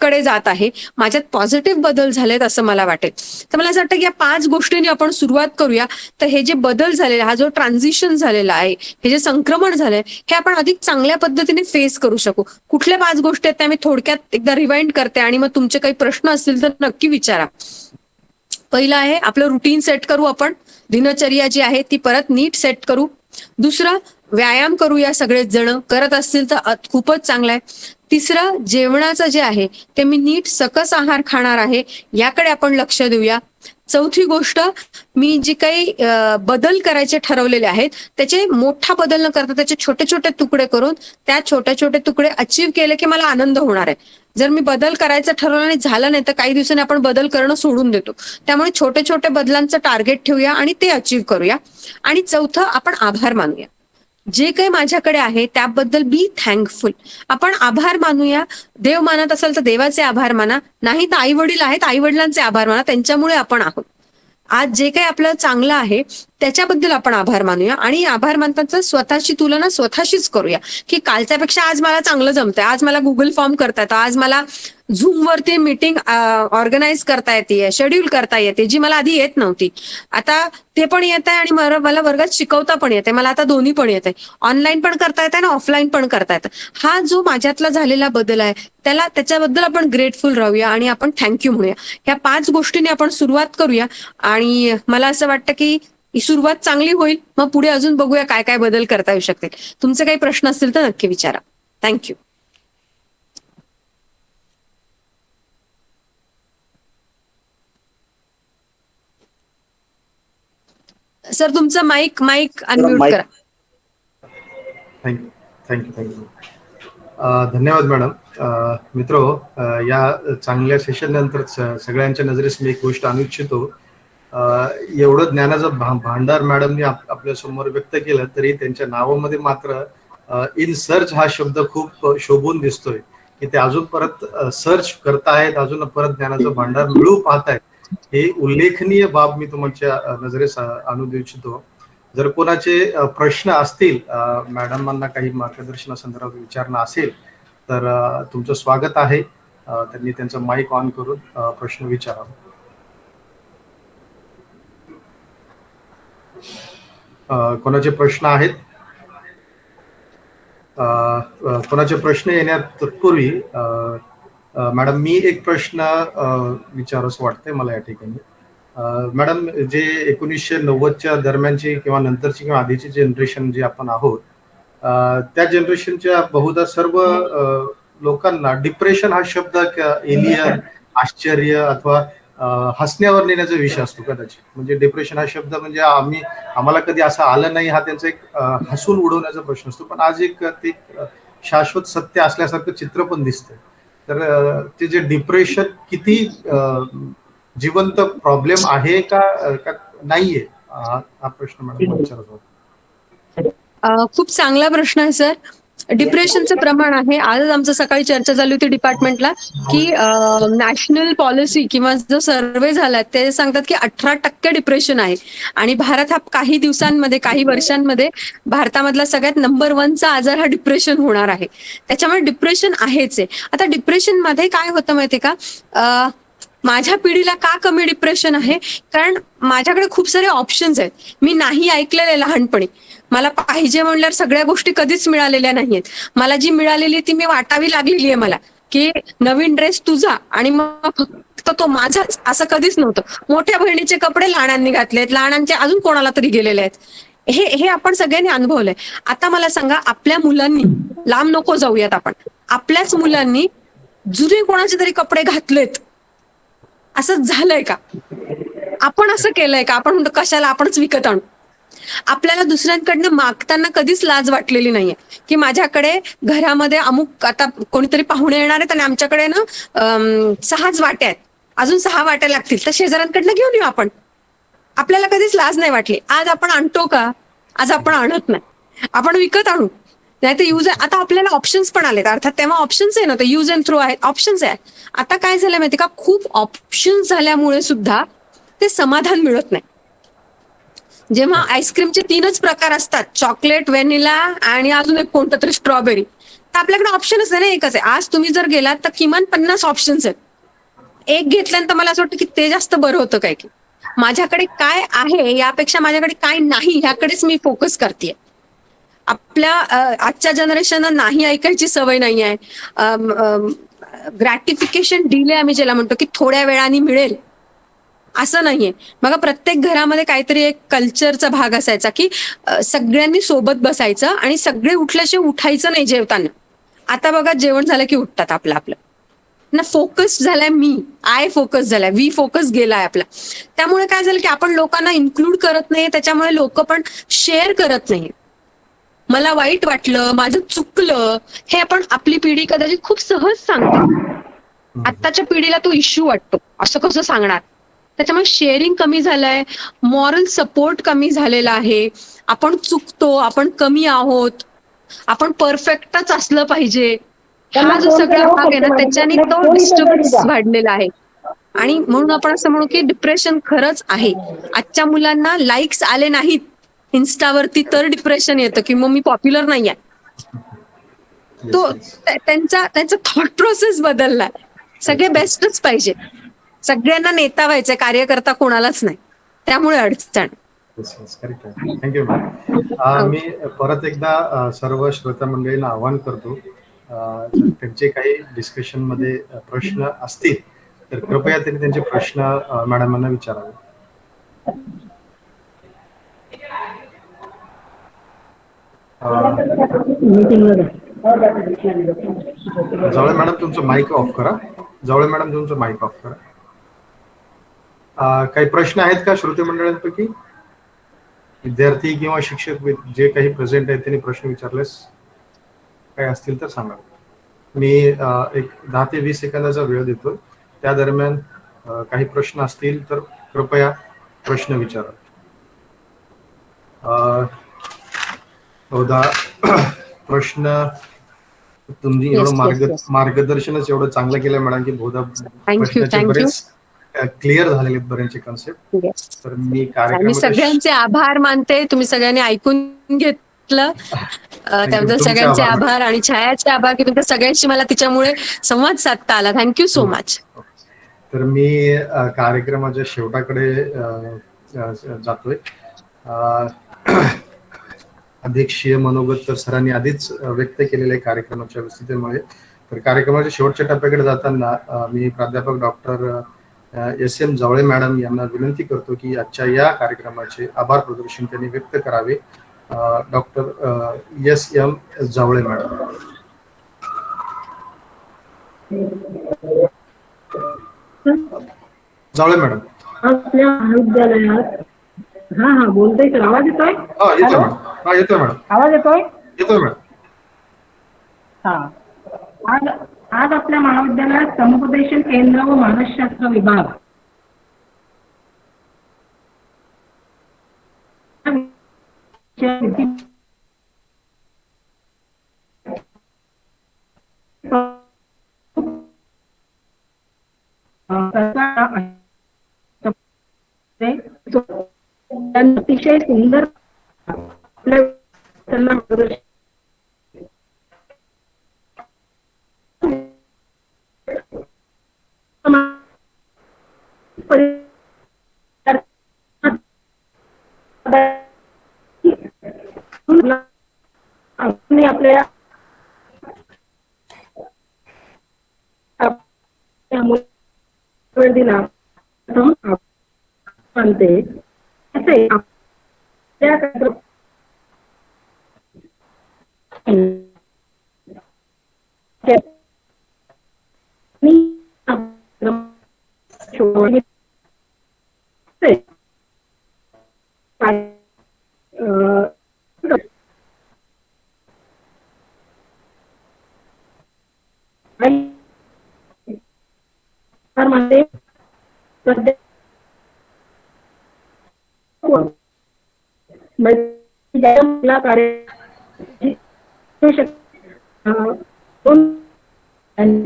S4: कडे जात आहे. माझ्यात पॉझिटिव्ह बदल झालेत असं मला वाटेल. तर मला असं वाटतं की या 5 गोष्टींनी आपण सुरुवात करूया. तर हे जे बदल झालेले, हा जो ट्रान्झिशन झालेला आहे, हे जे संक्रमण झालंय, हे आपण अधिक चांगल्या पद्धतीने फेस करू शकू. कुठल्या 5 गोष्टी आहेत त्या मी थोडक्यात एकदा रिवाइंड करते आणि मग तुमचे काही प्रश्न असतील तर नक्की विचारा. पहिलं आहे आपलं रुटीन सेट करू आपण. दिनचर्या जी आहे ती परत नीट सेट करू. दुसरं, व्यायाम करूया सगळेच जण. करत असतील तर खूपच चांगलं आहे. तिसरं, जेवणाचं जे आहे ते मी नीट सकस आहार खाणार आहे, याकडे आपण लक्ष देऊया. चौथी गोष्ट, मी जे काही बदल करायचे ठरवलेले आहेत त्याचे मोठा बदल न करता त्याचे छोटे छोटे तुकडे करून त्या छोटे छोटे तुकडे अचीव केले की मला आनंद होणार आहे. जर मी बदल करायचं ठरवलं आणि झालं नाही तर काही दिवसांनी आपण बदल करणं सोडून देतो. त्यामुळे छोटे छोटे बदलांचं टार्गेट ठेवूया आणि ते अचीव करूया. आणि चौथं, आपण आभार मानूया. जे काही माझ्याकडे आहे त्याबद्दल बी थँकफुल. आपण आभार मानूया. देव मानत असेल तर देवाचे आभार माना, नाही तर आई वडील आहेत, आई वडिलांचे आभार माना, त्यांच्यामुळे आपण आहोत. आज जे काही आपलं चांगलं आहे त्याच्याबद्दल आपण आभार मानूया. आणि आभार मानताना स्वतःची तुलना स्वतःशीच करूया की कालच्यापेक्षा आज मला चांगलं जमतंय, आज मला गुगल फॉर्म करता येतं, आज मला झूम वरती मीटिंग ऑर्गनाईज करता येते, शेड्यूल करता येते, जी मला आधी येत नव्हती. आता ते पण येत आहे आणि मला वर्गात शिकवता पण येते. मला आता दोन्ही पण येत आहे. ऑनलाईन पण करता येतं आणि ऑफलाईन पण करता येतं. हा जो माझ्यातला झालेला बदल आहे त्याच्याबद्दल आपण ग्रेटफुल राहूया आणि आपण थँक्यू म्हणूया. ह्या 5 गोष्टींनी आपण सुरुवात करूया आणि मला असं वाटतं की ही सुरुवात चांगली होईल. मग पुढे अजून बघूया काय काय बदल करता येऊ शकतील. तुमचे काही प्रश्न असतील तर नक्की विचारा. थँक्यू. सर तुमचा माईक अनम्यूट करा.
S1: थँक्यू. धन्यवाद मॅडम. मित्रो, या चांगल्या सेशन नंतर सगळ्यांच्या नजरेस मी एक गोष्ट आणू इच्छितो. एवढं ज्ञानाचं भांडार मॅडमनी आपल्या समोर व्यक्त केलं तरी त्यांच्या नावामध्ये मात्र इन सर्च हा शब्द खूप शोभून दिसतोय की ते अजून परत सर्च करतायत, अजून परत ज्ञानाचं भांडार मिळू पाहतायत. हे उल्लेखनीय बाब मी तुमच्या नजरेस आणू देऊ इच्छितो. जर कोणाचे प्रश्न असतील, मॅडमांना काही मार्गदर्शनासंदर्भात विचारणं असेल तर तुमचं स्वागत आहे. त्यांनी त्यांचं माईक ऑन करून प्रश्न विचारावा. कोणाचे प्रश्न आहेत? कोणाचे प्रश्न येण्यात पूर्वी मॅडम मी एक प्रश्न विचारावंसं वाटतंय मला या ठिकाणी. मॅडम, जे 1990च्या दरम्यानची किंवा नंतरची किंवा आधीची जनरेशन जे आपण आहोत, त्या जनरेशनच्या बहुधा सर्व लोकांना डिप्रेशन हा शब्द एलियन, आश्चर्य अथवा हसण्यावर नेण्याचा विषय असतो कदाचित. म्हणजे डिप्रेशन हा शब्द म्हणजे आम्हाला कधी असं आलं नाही, हा त्यांचा एक हसून उडवण्याचा प्रश्न असतो. पण आज एक ते शाश्वत सत्य असल्यासारखं चित्र पण दिसतंय. तर ते जे डिप्रेशन किती जिवंत प्रॉब्लेम आहे का नाहीये, हा प्रश्न मॅडम विचारत होता.
S4: खूप चांगला प्रश्न आहे सर. डिप्रेशनचं प्रमाण आहे. आजच आमचं सकाळी चर्चा झाली होती डिपार्टमेंटला की नॅशनल पॉलिसी किंवा जो सर्व्हे झालाय ते सांगतात की 18% डिप्रेशन आहे. आणि भारत हा काही दिवसांमध्ये, काही वर्षांमध्ये भारतामधला सगळ्यात नंबर 1चा आजार हा डिप्रेशन होणार आहे. त्याच्यामुळे डिप्रेशन आहेच आहे. आता डिप्रेशन मध्ये काय होतं माहितीये का, माझ्या पिढीला का कमी डिप्रेशन आहे, कारण माझ्याकडे खूप सारे ऑप्शन्स आहेत. मी नाही ऐकलेले लहानपणी. मला पाहिजे म्हणल्यावर सगळ्या गोष्टी कधीच मिळालेल्या नाहीयेत. मला जी मिळालेली ती मी वाटावी लागलेली आहे. मला की नवीन ड्रेस तुझा आणि मग फक्त तो माझाच असं कधीच नव्हतं. मोठ्या बहिणीचे कपडे लहानांनी घातलेत, लहानांचे अजून कोणाला तरी गेलेले आहेत. हे आपण सगळ्यांनी अनुभवलंय. आता मला सांगा, आपल्या मुलांनी, लांब नको जाऊयात आपण, आपल्याच मुलांनी जुने कोणाचे तरी कपडे घातलेत असं झालंय का? आपण असं केलंय का? आपण म्हणतो कशाला, आपणच विकत आणू. आपल्याला दुसऱ्यांकडनं मागताना कधीच लाज वाटलेली नाहीये की माझ्याकडे घरामध्ये अमुक, आता कोणीतरी पाहुणे येणार आहेत आणि आमच्याकडे ना 6च वाट्या आहेत, अजून 6 वाट्या लागतील, तर शेजाऱ्यांकडनं घेऊन येऊ आपण. आपल्याला कधीच लाज नाही वाटली. आज आपण आणतो का? आज आपण आणत नाही, आपण विकत आणू. नाही तर यूज, आता आपल्याला ऑप्शन्स पण आलेत. अर्थात तेव्हा ऑप्शन्स आहे नव्हते, यूज अँड थ्रो आहेत, ऑप्शन्स आहे. आता काय झालं माहिती का, खूप ऑप्शन्स झाल्यामुळे सुद्धा ते समाधान मिळत नाही. जेव्हा आईस्क्रीमचे 3च प्रकार असतात, चॉकलेट, व्हॅनिला आणि अजून एक कोणतं तरी स्ट्रॉबेरी, तर आपल्याकडे ऑप्शनच नाही ना, एकच आहे. आज तुम्ही जर गेलात तर किमान 50 ऑप्शन्स आहेत. एक घेतल्यानंतर मला असं वाटतं की ते जास्त बरं होतं काय की. माझ्याकडे काय आहे यापेक्षा माझ्याकडे काय नाही ह्याकडेच मी फोकस करते. आपल्या आजच्या जनरेशनला नाही ऐकायची सवय नाही आहे. ग्रॅटिफिकेशन डिले आम्ही ज्याला म्हणतो की थोड्या वेळाने मिळेल असं नाहीये. बघा प्रत्येक घरामध्ये काहीतरी एक कल्चरचा भाग असायचा की सगळ्यांनी सोबत बसायचं आणि सगळे उठल्याशिवाय उठायचं नाही जेवताना. आता बघा जेवण झालं की उठतात आपलं आपलं. ना फोकस झालाय मी, आय फोकस झालाय, वी फोकस गेलाय आपला. त्यामुळे काय झालं की आपण लोकांना इन्क्लूड करत नाही, त्याच्यामुळे लोक पण शेअर करत नाही. मला वाईट वाटलं, माझं चुकलं, हे आपण आपली पिढी कदाचित खूप सहज सांगते. आत्ताच्या पिढीला तो इश्यू वाटतो, असं कसं सांगणार. त्याच्यामुळे शेअरिंग कमी झालंय, मॉरल सपोर्ट कमी झालेला आहे. आपण चुकतो, आपण कमी आहोत, आपण परफेक्टच असलं पाहिजे, हा जो सगळा भाग आहे ना त्याच्याने तो डिस्टर्बन्स वाढलेला आहे. आणि म्हणून आपण असं म्हणू की डिप्रेशन खरंच आहे. आजच्या मुलांना लाईक्स आले नाहीत इन्स्टावरती तर डिप्रेशन येतं की मग मी पॉप्युलर नाही आहे.
S1: Yes,
S4: तो
S1: yes.
S4: त्यांचा थॉट प्रोसेस बदललाय. सगळे बेस्टच पाहिजे, सगळ्यांना नेता व्हायचंय, कार्यकर्ता कोणालाच नाही. त्यामुळे अडचण.
S1: येस येस करेक्ट आहे. Thank you ma'am. मी परत एकदा सर्व श्रोता मंडळींना आवाहन करतो, जर त्यांचे काही डिस्कशनमध्ये प्रश्न असतील तर कृपया त्यांनी त्यांचे प्रश्न मॅडमांना विचारावे. जावळे मॅडम तुमचं माईक ऑफ करा. जावळे मॅडम तुमचं माईक ऑफ करा. काही प्रश्न आहेत का श्रोते मंडळांपैकी? विद्यार्थी किंवा शिक्षक जे काही प्रेझेंट आहेत त्यांनी प्रश्न विचारलेस काही असतील तर सांगा. मी एक 10 ते 20 सेकंदाचा वेळ देतो. त्या दरम्यान काही प्रश्न असतील तर कृपया प्रश्न विचारा. प्रश्न तुम्ही एवढं मार्गदर्शनच एवढं चांगलं केलं मॅडम की बहुधा प्रश्नाचे बरेच क्लिअर झालेले आहेत बरेचसे कॉन्सेप्ट. तर मी
S4: सगळ्यांचे आभार मानते. तुम्ही सगळ्यांनी ऐकून घेतलं त्याबद्दल सगळ्यांचे आभार आणि छायाचे आभार की तुमच्या सगळ्यांशी मला तिच्यामुळे संवाद साधता आला. Thank you so much.
S1: तर मी कार्यक्रमाच्या शेवटाकडे जातोय. अध्यक्षीय मनोगत तर सरांनी आधीच व्यक्त केलेले कार्यक्रमाच्या व्यस्ततेमुळे. तर कार्यक्रमाच्या शेवटच्या टप्प्याकडे जाताना मी प्राध्यापक डॉक्टर SM जावळे मॅडम यांना विनंती करतो की आजच्या या कार्यक्रमाचे आभार प्रदर्शन त्यांनी व्यक्त करावे. Doctor SM Jawale madam. Jawale madam.
S5: आपल्या महाविद्यालयात हा बोलतोय सर. आवाज येतोय?
S1: येतोय मॅडम. येतोय मॅडम.
S5: आवाज येतोय?
S1: येतोय मॅडम.
S5: आज आपल्या महाविद्यालयात समुपदेशन केंद्र व मानसशास्त्र विभाग अतिशय सुंदर आपल्या दिला म्हणते असे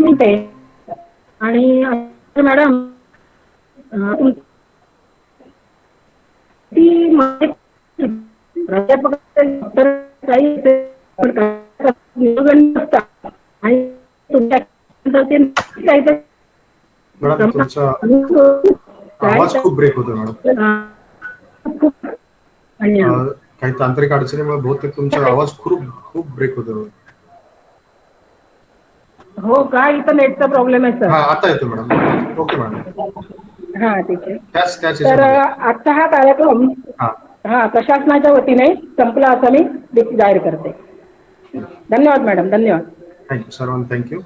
S5: मध्ये कार्य आणि मॅडम ती प्राध्यापकाचे उत्तर काही पण काय नियोजन नसतात आणि तुमच्या ते काहीतरी
S1: मॅडम तुमचा आवाज खूप ब्रेक होतो मॅडम.
S5: खूप आणि
S1: काही तांत्रिक अडचणीमुळे बहुतेक तुमचा आवाज खूप खूप ब्रेक होतो मॅडम.
S5: हो का, इथं नेटचा प्रॉब्लेम आहे
S1: हा
S5: सर.
S1: आता येतो मॅडम. Okay madam.
S5: हा ठीक आहे.
S1: त्याच
S5: तर
S1: याच्यामध्ये.
S5: आजचा हा कार्यक्रम
S1: हा
S5: प्रशासनाच्या वतीने संपला असं मी जाहीर करते. धन्यवाद मॅडम, धन्यवाद.
S1: थँक्यू सर्वांना थँक्यू.